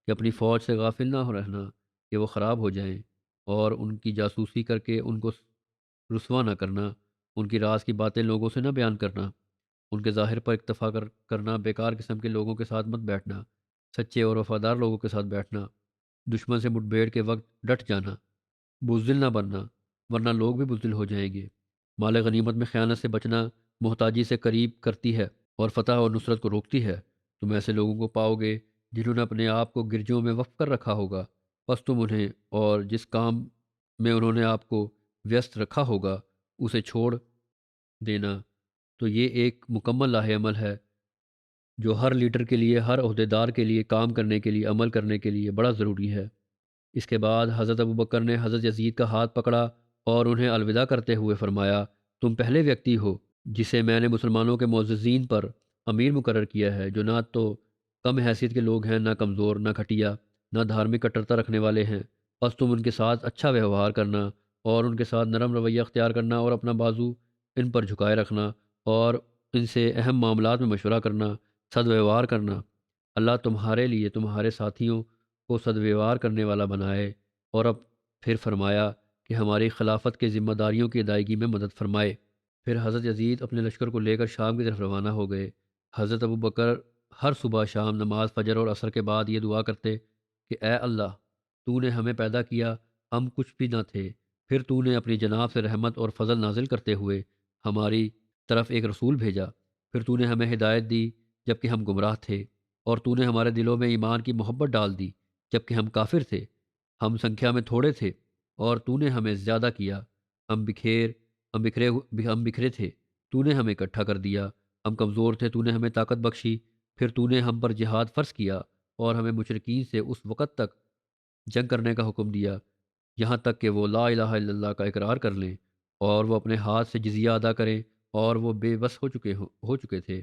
کہ اپنی فوج سے غافل نہ ہو رہنا کہ وہ خراب ہو جائیں، اور ان کی جاسوسی کر کے ان کو رسوا نہ کرنا، ان کی راز کی باتیں لوگوں سے نہ بیان کرنا، ان کے ظاہر پر اکتفا کرنا، بیکار قسم کے لوگوں کے ساتھ مت بیٹھنا، سچے اور وفادار لوگوں کے ساتھ بیٹھنا، دشمن سے مٹ بھیڑ کے وقت ڈٹ جانا، بزدل نہ بننا ورنہ لوگ بھی بزدل ہو جائیں گے۔ مال غنیمت میں خیانت سے بچنا محتاجی سے قریب کرتی ہے اور فتح اور نصرت کو روکتی ہے۔ تم ایسے لوگوں کو پاؤ گے جنہوں نے اپنے آپ کو گرجوں میں وقف کر رکھا ہوگا، بس تم انہیں اور جس کام میں انہوں نے آپ کو ویست رکھا ہوگا اسے چھوڑ دینا۔ تو یہ ایک مکمل لاہ عمل ہے جو ہر لیڈر کے لیے، ہر عہدیدار کے لیے کام کرنے کے لیے، عمل کرنے کے لیے بڑا ضروری ہے۔ اس کے بعد حضرت ابوبکر نے حضرت یزید کا ہاتھ پکڑا اور انہیں الوداع کرتے ہوئے فرمایا، تم پہلے ویکتی ہو جسے میں نے مسلمانوں کے معززین پر امیر مقرر کیا ہے، جو نہ تو کم حیثیت کے لوگ ہیں، نہ کمزور، نہ گھٹیا، نہ دھارمک کٹرتا رکھنے والے ہیں۔ بس تم ان کے ساتھ اچھا ویوہار کرنا اور ان کے ساتھ نرم رویہ اختیار کرنا اور اپنا بازو ان پر جھکائے رکھنا اور ان سے اہم معاملات میں مشورہ کرنا، صد ویوہار کرنا۔ اللہ تمہارے لیے تمہارے ساتھیوں کو صد ویوہار کرنے والا بنائے۔ اور اب پھر فرمایا کہ ہماری خلافت کے ذمہ داریوں کی ادائیگی میں مدد فرمائے۔ پھر حضرت یزید اپنے لشکر کو لے کر شام کی طرف روانہ ہو گئے۔ حضرت ابوبکر ہر صبح شام نماز فجر اور عصر کے بعد یہ دعا کرتے کہ اے اللہ، تو نے ہمیں پیدا کیا، ہم کچھ بھی نہ تھے، پھر تو نے اپنی جناب سے رحمت اور فضل نازل کرتے ہوئے ہماری طرف ایک رسول بھیجا۔ پھر تو نے ہمیں ہدایت دی جب کہ ہم گمراہ تھے، اور تو نے ہمارے دلوں میں ایمان کی محبت ڈال دی جب کہ ہم کافر تھے۔ ہم سنکھیا میں تھوڑے تھے اور تو نے ہمیں زیادہ کیا۔ ہم ہم بکھرے تھے، تو نے ہمیں اکٹھا کر دیا۔ ہم کمزور تھے، تو نے ہمیں طاقت بخشی۔ پھر تو نے ہم پر جہاد فرض کیا اور ہمیں مشرکین سے اس وقت تک جنگ کرنے کا حکم دیا یہاں تک کہ وہ لا الہ الا اللہ کا اقرار کر لیں اور وہ اپنے ہاتھ سے جزیہ ادا کریں، اور وہ بے بس ہو چکے تھے،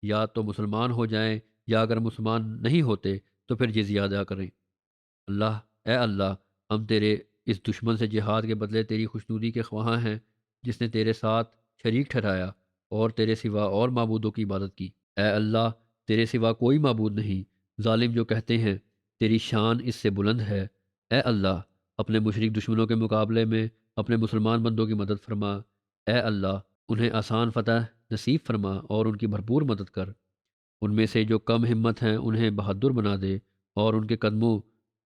یا تو مسلمان ہو جائیں، یا اگر مسلمان نہیں ہوتے تو پھر جزیہ ادا کریں۔ اے اللہ، ہم تیرے اس دشمن سے جہاد کے بدلے تیری خوشنودی کے خواہاں ہیں، جس نے تیرے ساتھ شریک ٹھہرایا اور تیرے سوا اور معبودوں کی عبادت کی۔ اے اللہ، تیرے سوا کوئی معبود نہیں۔ ظالم جو کہتے ہیں تیری شان اس سے بلند ہے۔ اے اللہ، اپنے مشرک دشمنوں کے مقابلے میں اپنے مسلمان بندوں کی مدد فرما۔ اے اللہ، انہیں آسان فتح نصیب فرما اور ان کی بھرپور مدد کر۔ ان میں سے جو کم ہمت ہیں انہیں بہادر بنا دے، اور ان کے قدموں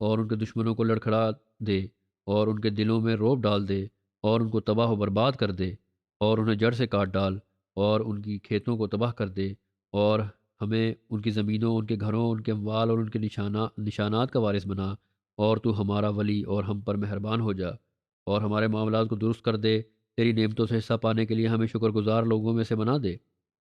اور ان کے دشمنوں کو لڑکھڑا دے، اور ان کے دلوں میں روب ڈال دے، اور ان کو تباہ و برباد کر دے، اور انہیں جڑ سے کاٹ ڈال، اور ان کی کھیتوں کو تباہ کر دے، اور ہمیں ان کی زمینوں، ان کے گھروں، ان کے اموال اور ان کے نشانات کا وارث بنا، اور تو ہمارا ولی اور ہم پر مہربان ہو جا، اور ہمارے معاملات کو درست کر دے۔ تیری نعمتوں سے حصہ پانے کے لیے ہمیں شکر گزار لوگوں میں سے بنا دے۔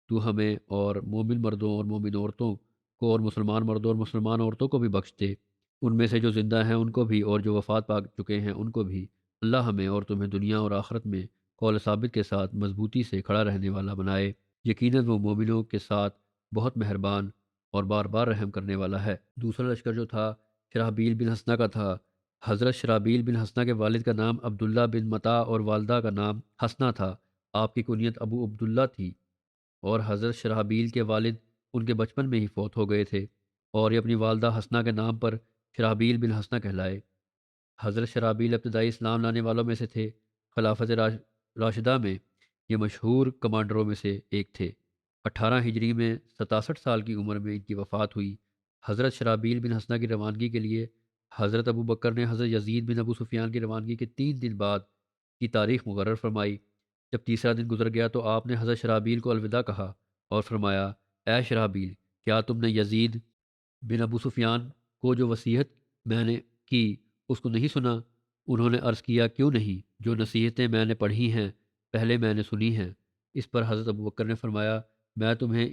تو ہمیں اور مومن مردوں اور مومن عورتوں کو، اور مسلمان مردوں اور مسلمان عورتوں کو بھی بخش دے، ان میں سے جو زندہ ہیں ان کو بھی، اور جو وفات پا چکے ہیں ان کو بھی۔ اللہ ہمیں اور تمہیں دنیا اور آخرت میں قول ثابت کے ساتھ مضبوطی سے کھڑا رہنے والا بنائے۔ یقیناً وہ مومنوں کے ساتھ بہت مہربان اور بار بار رحم کرنے والا ہے۔ دوسرا لشکر جو تھا شرحبیل بن حسنہ کا تھا۔ حضرت شرحبیل بن حسنہ کے والد کا نام عبداللہ بن متاع اور والدہ کا نام حسنہ تھا۔ آپ کی کنیت ابو عبداللہ تھی، اور حضرت شرحبیل کے والد ان کے بچپن میں ہی فوت ہو گئے تھے، اور یہ اپنی والدہ حسنہ کے نام پر شرحبیل بن حسنہ کہلائے۔ حضرت شرحبیل ابتدائی اسلام لانے والوں میں سے تھے۔ خلافت راشدہ میں یہ مشہور کمانڈروں میں سے ایک تھے۔ 18 ہجری میں 67 سال کی عمر میں ان کی وفات ہوئی۔ حضرت شرحبیل بن حسنہ کی روانگی کے لیے حضرت ابو بکر نے حضرت یزید بن ابو سفیان کی روانگی کے 3 دن بعد کی تاریخ مقرر فرمائی۔ جب تیسرا دن گزر گیا تو آپ نے حضرت شرحبیل کو الوداع کہا اور فرمایا، اے شرحبیل، کیا تم نے یزید بن ابو سفیان کو جو وصیت میں نے کی اس کو نہیں سنا؟ انہوں نے عرض کیا، کیوں نہیں؟ جو نصیحتیں میں نے پڑھی ہیں پہلے میں نے سنی ہیں۔ اس پر حضرت ابو بکر نے فرمایا، میں تمہیں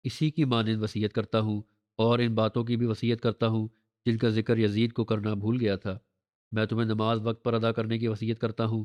اسی کی مانند وصیت کرتا ہوں، اور ان باتوں کی بھی وصیت کرتا ہوں جن کا ذکر یزید کو کرنا بھول گیا تھا۔ میں تمہیں نماز وقت پر ادا کرنے کی وصیت کرتا ہوں،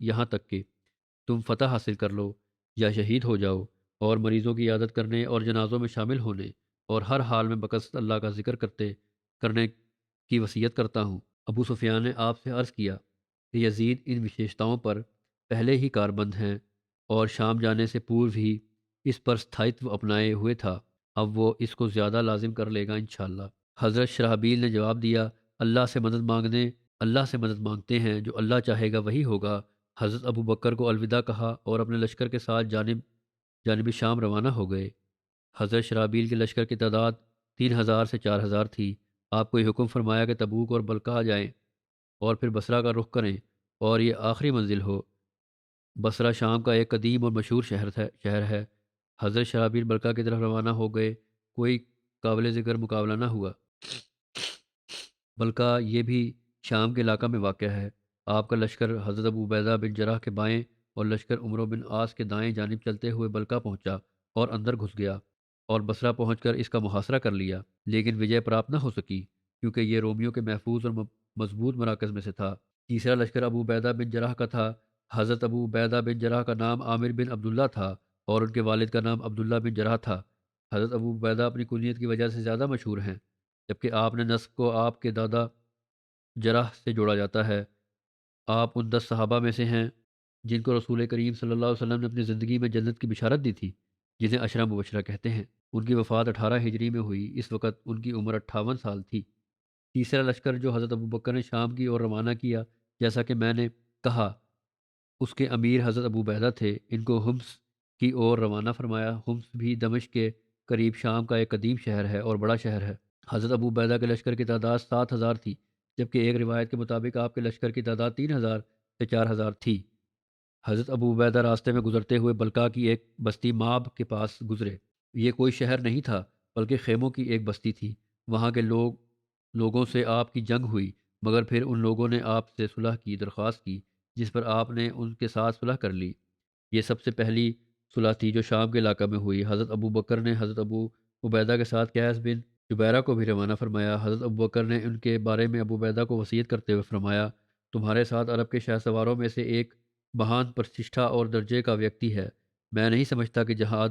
یہاں تک کہ تم فتح حاصل کر لو یا شہید ہو جاؤ، اور مریضوں کی عیادت کرنے اور جنازوں میں شامل ہونے، اور ہر حال میں بقصد اللہ کا ذکر کرنے کی وصیت کرتا ہوں۔ ابو سفیان نے آپ سے عرض کیا کہ یزید ان وشیشتاؤں پر پہلے ہی کاربند ہیں، اور شام جانے سے پورو ہی اس پر ستھائتو اپنائے ہوئے تھا، اب وہ اس کو زیادہ لازم کر لے گا انشاءاللہ۔ حضرت شرحبیل نے جواب دیا، اللہ سے مدد مانگتے ہیں، جو اللہ چاہے گا وہی ہوگا۔ حضرت ابو بکر کو الوداع کہا اور اپنے لشکر کے ساتھ جانب شام روانہ ہو گئے۔ حضرت شرحبیل کے لشکر کی تعداد 3000 سے 4000 تھی۔ آپ کو یہ حکم فرمایا کہ تبوک اور بلقا جائیں اور پھر بصرہ کا رخ کریں، اور یہ آخری منزل ہو۔ بصرہ شام کا ایک قدیم اور مشہور شہر ہے۔ حضرت شرحبیل بلقا کی طرف روانہ ہو گئے۔ کوئی قابل ذکر مقابلہ نہ ہوا۔ بلقا یہ بھی شام کے علاقہ میں واقع ہے۔ آپ کا لشکر حضرت ابو عبیدہ بن جراح کے بائیں اور لشکر عمرو بن عاص کے دائیں جانب چلتے ہوئے بلقا پہنچا اور اندر گھس گیا، اور بصرہ پہنچ کر اس کا محاصرہ کر لیا، لیکن وجے پراپت نہ ہو سکی کیونکہ یہ رومیوں کے محفوظ اور مضبوط مراکز میں سے تھا۔ تیسرا لشکر ابو عبیدہ بن جراح کا تھا۔ حضرت ابو عبیدہ بن جراح کا نام عامر بن عبداللہ تھا، اور ان کے والد کا نام عبداللہ بن جراح تھا۔ حضرت ابو عبیدہ اپنی کنیت کی وجہ سے زیادہ مشہور ہیں، جبکہ آپ نے نسب کو آپ کے دادا جراح سے جوڑا جاتا ہے۔ آپ ان 10 صحابہ میں سے ہیں جن کو رسول کریم صلی اللہ علیہ وسلم نے اپنی زندگی میں جنت کی بشارت دی تھی، جنہیں عشرہ مبشرہ کہتے ہیں۔ ان کی وفات 18 ہجری میں ہوئی۔ اس وقت ان کی عمر 58 سال تھی۔ تیسرا لشکر جو حضرت ابو بکر نے شام کی اور روانہ کیا، جیسا کہ میں نے کہا اس کے امیر حضرت ابو عبیدہ تھے۔ ان کو حمص کی اور روانہ فرمایا۔ حمص بھی دمشق کے قریب شام کا ایک قدیم شہر ہے اور بڑا شہر ہے۔ حضرت ابو عبیدہ کے لشکر کی تعداد 7,000 تھی، جبکہ ایک روایت کے مطابق آپ کے لشکر کی تعداد 3,000 سے 4,000 تھی۔ حضرت ابو عبیدہ راستے میں گزرتے ہوئے بلقا کی ایک بستی ماب کے پاس گزرے۔ یہ کوئی شہر نہیں تھا بلکہ خیموں کی ایک بستی تھی۔ وہاں کے لوگوں سے آپ کی جنگ ہوئی، مگر پھر ان لوگوں نے آپ سے صلح کی درخواست کی، جس پر آپ نے ان کے ساتھ صلح کر لی۔ یہ سب سے پہلی صلح تھی جو شام کے علاقہ میں ہوئی۔ حضرت ابو بکر نے حضرت ابو عبیدہ کے ساتھ قیس بن جبیرہ کو بھی روانہ فرمایا۔ حضرت ابو بکر نے ان کے بارے میں ابو عبیدہ کو وصیت کرتے ہوئے فرمایا، تمہارے ساتھ عرب کے شہ سواروں میں سے ایک مہان پرتشٹھا اور درجے کا ویکتی ہے۔ میں نہیں سمجھتا کہ جہاد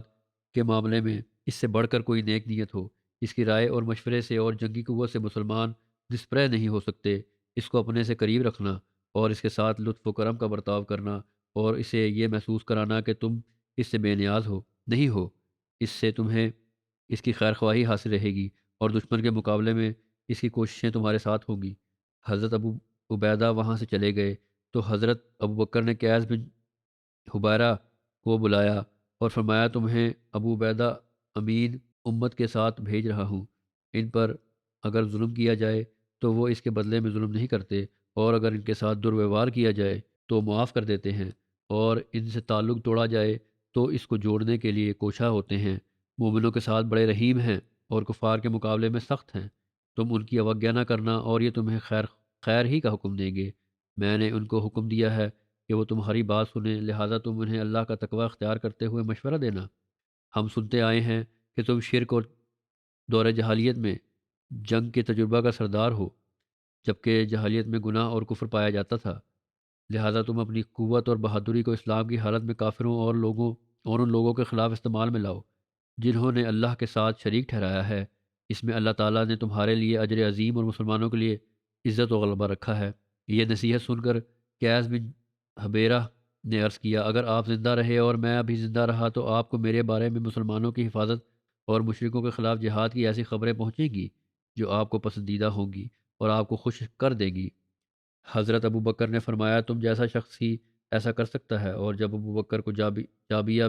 کے معاملے میں اس سے بڑھ کر کوئی نیک نیت ہو۔ اس کی رائے اور مشورے سے اور جنگی قوت سے مسلمان دستپرہ نہیں ہو سکتے۔ اس کو اپنے سے قریب رکھنا اور اس کے ساتھ لطف و کرم کا برتاؤ کرنا اور اسے یہ محسوس کرانا کہ تم اس سے بے نیاز نہیں ہو، اس سے تمہیں اس کی خیر خواہی حاصل رہے گی اور دشمن کے مقابلے میں اس کی کوششیں تمہارے ساتھ ہوں گی۔ حضرت ابو عبیدہ وہاں سے چلے گئے تو حضرت ابو بکر نے قیس بن حبیرہ کو بلایا اور فرمایا، تمہیں ابو عبیدہ امین امت کے ساتھ بھیج رہا ہوں۔ ان پر اگر ظلم کیا جائے تو وہ اس کے بدلے میں ظلم نہیں کرتے، اور اگر ان کے ساتھ درویوار کیا جائے تو معاف کر دیتے ہیں، اور ان سے تعلق توڑا جائے تو اس کو جوڑنے کے لیے کوشاں ہوتے ہیں۔ مومنوں کے ساتھ بڑے رحیم ہیں اور کفار کے مقابلے میں سخت ہیں۔ تم ان کی اوگیا نہ کرنا اور یہ تمہیں خیر ہی کا حکم دیں گے۔ میں نے ان کو حکم دیا ہے کہ وہ تمہاری بات سنیں، لہٰذا تم انہیں اللہ کا تقوی اختیار کرتے ہوئے مشورہ دینا۔ ہم سنتے آئے ہیں کہ تم شرک اور دور جاہلیت میں جنگ کے تجربہ کا سردار ہو، جبکہ جاہلیت میں گناہ اور کفر پایا جاتا تھا، لہٰذا تم اپنی قوت اور بہادری کو اسلام کی حالت میں کافروں اور ان لوگوں کے خلاف استعمال میں لاؤ جنہوں نے اللہ کے ساتھ شریک ٹھہرایا ہے۔ اس میں اللہ تعالیٰ نے تمہارے لیے اجر عظیم اور مسلمانوں کے لیے عزت و غلبہ رکھا ہے۔ یہ نصیحت سن کر قیس بن حبیرہ نے عرض کیا، اگر آپ زندہ رہے اور میں ابھی زندہ رہا تو آپ کو میرے بارے میں مسلمانوں کی حفاظت اور مشرکوں کے خلاف جہاد کی ایسی خبریں پہنچیں گی جو آپ کو پسندیدہ ہوں گی اور آپ کو خوش کر دیں گی۔ حضرت ابو بکر نے فرمایا، تم جیسا شخص ہی ایسا کر سکتا ہے۔ اور جب ابو بکر کو جابیہ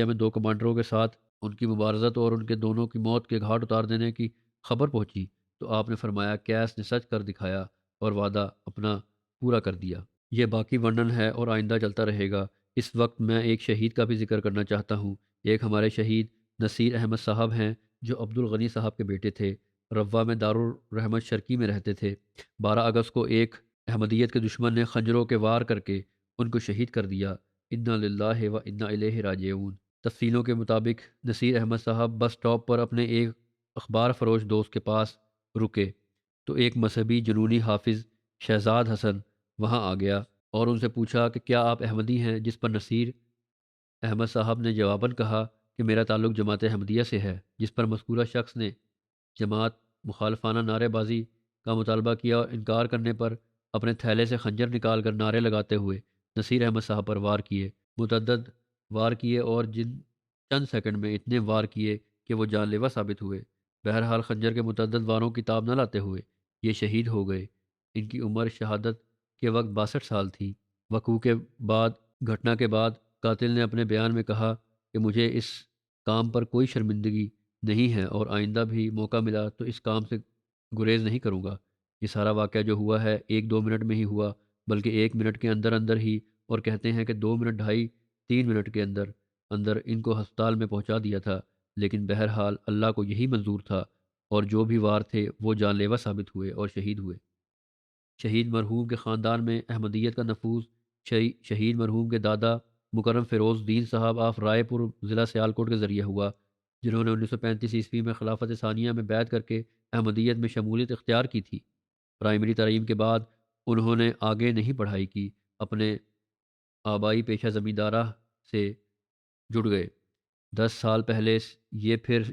میں 2 کمانڈروں کے ساتھ ان کی مبارزت اور ان کے دونوں کی موت کے گھاٹ اتار دینے کی خبر پہنچی تو آپ نے فرمایا، قیس نے سچ کر دکھایا اور وعدہ اپنا پورا کر دیا۔ یہ باقی ورنن ہے اور آئندہ چلتا رہے گا۔ اس وقت میں ایک شہید کا بھی ذکر کرنا چاہتا ہوں۔ ایک ہمارے شہید نصیر احمد صاحب ہیں جو عبد الغنی صاحب کے بیٹے تھے، روا میں دارالرحمت شرکی میں رہتے تھے۔ 12 اگست کو ایک احمدیت کے دشمن نے خنجروں کے وار کر کے ان کو شہید کر دیا۔ انا للہ و انا الیہ راجعون۔ تفصیلوں کے مطابق نصیر احمد صاحب بس اسٹاپ پر اپنے ایک اخبار فروش دوست کے پاس رکے تو ایک مذہبی جنونی حافظ شہزاد حسن وہاں آ گیا اور ان سے پوچھا کہ کیا آپ احمدی ہیں، جس پر نصیر احمد صاحب نے جواباً کہا کہ میرا تعلق جماعت احمدیہ سے ہے، جس پر مذکورہ شخص نے جماعت مخالفانہ نعرے بازی کا مطالبہ کیا اور انکار کرنے پر اپنے تھیلے سے خنجر نکال کر نعرے لگاتے ہوئے نصیر احمد صاحب پر وار کیے، متعدد وار کیے اور چند سیکنڈ میں اتنے وار کیے کہ وہ جان لیوا ثابت ہوئے۔ بہرحال خنجر کے متعدد واروں کی تاب نہ لاتے ہوئے یہ شہید ہو گئے۔ ان کی عمر شہادت کے وقت 62 سال تھی۔ وقوع کے گھٹنا کے بعد قاتل نے اپنے بیان میں کہا کہ مجھے اس کام پر کوئی شرمندگی نہیں ہے اور آئندہ بھی موقع ملا تو اس کام سے گریز نہیں کروں گا۔ یہ سارا واقعہ جو ہوا ہے 1-2 منٹ میں ہی ہوا، بلکہ 1 منٹ کے اندر اندر ہی، اور کہتے ہیں کہ 2 منٹ 2.5-3 منٹ کے اندر اندر ان کو ہسپتال میں پہنچا دیا تھا، لیکن بہرحال اللہ کو یہی منظور تھا اور جو بھی وار تھے وہ جان لیوا ثابت ہوئے اور شہید ہوئے۔ شہید مرحوم کے خاندان میں احمدیت کا نفوذ شہید مرحوم کے دادا مکرم فیروز الدین صاحب آف رائے پور ضلع سیالکوٹ کے ذریعے ہوا، جنہوں نے 1935 عیسوی میں خلافت ثانیہ میں بیعت کر کے احمدیت میں شمولیت اختیار کی تھی۔ پرائمری تعلیم کے بعد انہوں نے آگے نہیں پڑھائی کی، اپنے آبائی پیشہ زمیندارہ سے جڑ گئے۔ 10 سال پہلے یہ پھر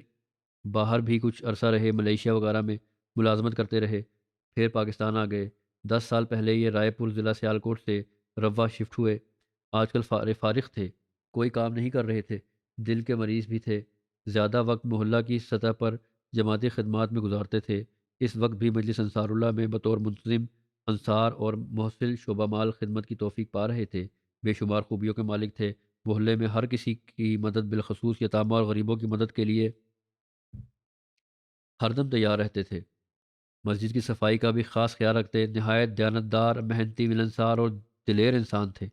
باہر بھی کچھ عرصہ رہے، ملیشیا وغیرہ میں ملازمت کرتے رہے، پھر پاکستان آ گئے۔ 10 سال پہلے یہ رائے پور ضلع سیالکوٹ سے روا شفٹ ہوئے۔ آج کل فارغ تھے، کوئی کام نہیں کر رہے تھے، دل کے مریض بھی تھے، زیادہ وقت محلہ کی سطح پر جماعتی خدمات میں گزارتے تھے۔ اس وقت بھی مجلس انصار اللہ میں بطور منتظم انصار اور محصل شعبہ مال خدمت کی توفیق پا رہے تھے۔ بے شمار خوبیوں کے مالک تھے، محلے میں ہر کسی کی مدد، بالخصوص یتامہ اور غریبوں کی مدد کے لیے ہر دم تیار رہتے تھے۔ مسجد کی صفائی کا بھی خاص خیال رکھتے، نہایت دیانتدار، محنتی، ملنسار اور دلیر انسان تھے۔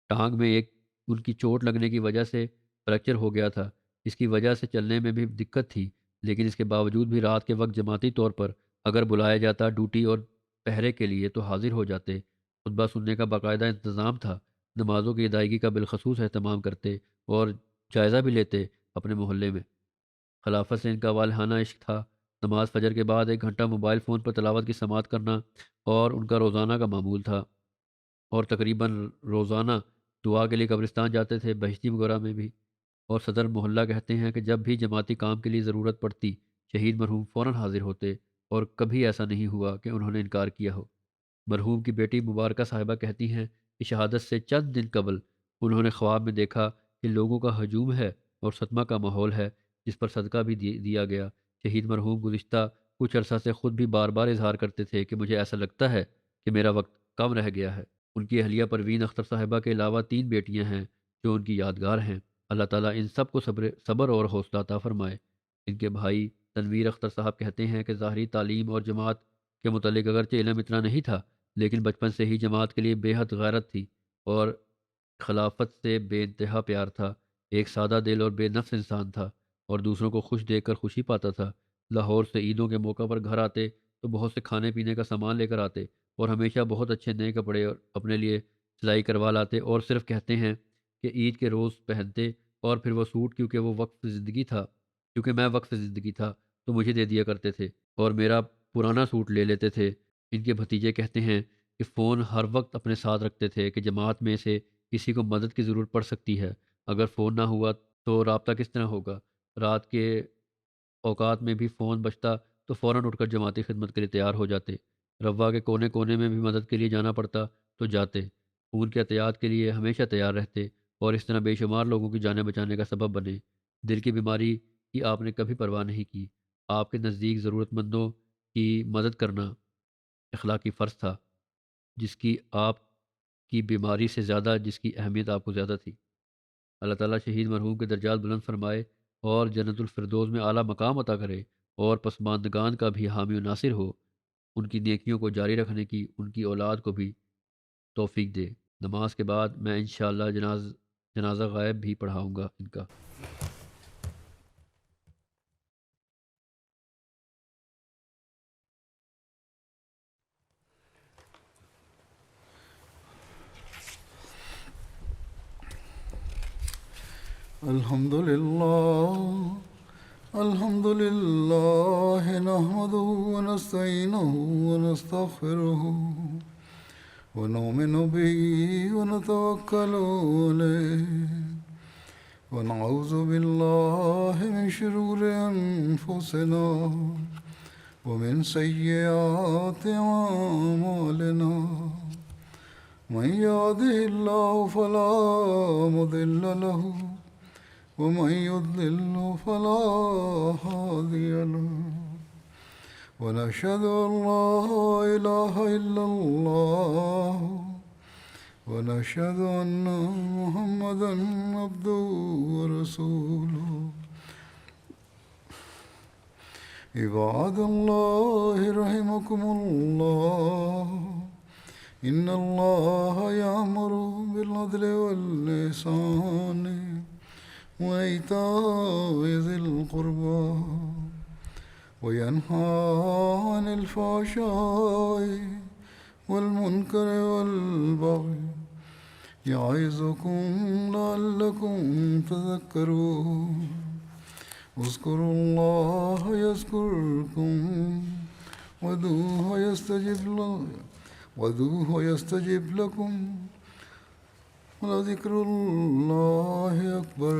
ٹانگ میں ان کی چوٹ لگنے کی وجہ سے فریکچر ہو گیا تھا، اس کی وجہ سے چلنے میں بھی دقت تھی، لیکن اس کے باوجود بھی رات کے وقت جماعتی طور پر اگر بلایا جاتا ڈیوٹی اور پہرے کے لیے تو حاضر ہو جاتے۔ خطبہ سننے کا باقاعدہ انتظام تھا، نمازوں کی ادائیگی کا بالخصوص اہتمام کرتے اور جائزہ بھی لیتے اپنے محلے میں۔ خلافت سے ان کا والہانہ عشق تھا۔ نماز فجر کے بعد 1 گھنٹہ موبائل فون پر تلاوت کی سماعت کرنا اور ان کا روزانہ کا معمول تھا، اور تقریباً روزانہ دعا کے لیے قبرستان جاتے تھے، بہشتی وغیرہ میں بھی۔ اور صدر محلہ کہتے ہیں کہ جب بھی جماعتی کام کے لیے ضرورت پڑتی شہید مرحوم فوراً حاضر ہوتے، اور کبھی ایسا نہیں ہوا کہ انہوں نے انکار کیا ہو۔ مرحوم کی بیٹی مبارکہ صاحبہ کہتی ہیں کہ شہادت سے چند دن قبل انہوں نے خواب میں دیکھا کہ لوگوں کا ہجوم ہے اور صدمہ کا ماحول ہے، جس پر صدقہ بھی دیا گیا۔ شہید مرحوم گزشتہ کچھ عرصہ سے خود بھی بار بار اظہار کرتے تھے کہ مجھے ایسا لگتا ہے کہ میرا وقت کم رہ گیا ہے۔ ان کی اہلیہ پروین اختر صاحبہ کے علاوہ 3 بیٹیاں ہیں جو ان کی یادگار ہیں۔ اللہ تعالیٰ ان سب کو صبر اور حوصلہ عطا فرمائے۔ ان کے بھائی تنویر اختر صاحب کہتے ہیں کہ ظاہری تعلیم اور جماعت کے متعلق اگرچہ علم اتنا نہیں تھا، لیکن بچپن سے ہی جماعت کے لیے بے حد غیرت تھی اور خلافت سے بے انتہا پیار تھا۔ ایک سادہ دل اور بے نفس انسان تھا اور دوسروں کو خوش دیکھ کر خوشی پاتا تھا۔ لاہور سے عیدوں کے موقع پر گھر آتے تو بہت سے کھانے پینے کا سامان لے کر آتے اور ہمیشہ بہت اچھے نئے کپڑے اور اپنے لیے سلائی کروا لاتے، اور صرف کہتے ہیں کہ عید کے روز پہنتے، اور پھر وہ سوٹ کیونکہ میں وقف زندگی تھا تو مجھے دے دیا کرتے تھے اور میرا پرانا سوٹ لے لیتے تھے۔ ان کے بھتیجے کہتے ہیں کہ فون ہر وقت اپنے ساتھ رکھتے تھے کہ جماعت میں سے کسی کو مدد کی ضرورت پڑ سکتی ہے، اگر فون نہ ہوا تو رابطہ کس طرح ہوگا۔ رات کے اوقات میں بھی فون بجتا تو فوراً اٹھ کر جماعتی خدمت کے لیے تیار ہو جاتے۔ روا کے کونے کونے میں بھی مدد کے لیے جانا پڑتا تو جاتے، خون کے عطیات کے لیے ہمیشہ تیار رہتے اور اس طرح بے شمار لوگوں کی جانیں بچانے کا سبب بنے۔ دل کی بیماری کی آپ نے کبھی پرواہ نہیں کی۔ آپ کے نزدیک ضرورت مندوں کی مدد کرنا اخلاقی فرض تھا، جس کی آپ کی بیماری سے زیادہ جس کی اہمیت آپ کو زیادہ تھی۔ اللہ تعالیٰ شہید مرحوم کے درجات بلند فرمائے اور جنت الفردوس میں اعلیٰ مقام عطا کرے، اور پسماندگان کا بھی حامی و ناصر ہو۔ ان کی نیکیوں کو جاری رکھنے کی ان کی اولاد کو بھی توفیق دے۔ نماز کے بعد میں انشاءاللہ جنازہ غائب بھی پڑھاؤں گا ان کا۔ الحمد لله نحمده ونستعينه ونستغفره ونؤمن به ونتوكل عليه ونعوذ بالله من شرور أنفسنا ومن سيئات أعمالنا، من يهده الله فلا مضل له ومن يضلل فلا هادي له، ونشهد أن لا إله إلا الله ونشهد أن محمدا عبده ورسوله. عباد الله رحمكم الله، إن الله يأمر بالعدل والإحسان وإيتاء ذي القربى وينهى عن الفحشاء والمنكر والبغي يعظكم لعلكم تذكرون. اذكروا الله يذكركم وادعوه يستجب لكم ولذكر الله أكبر.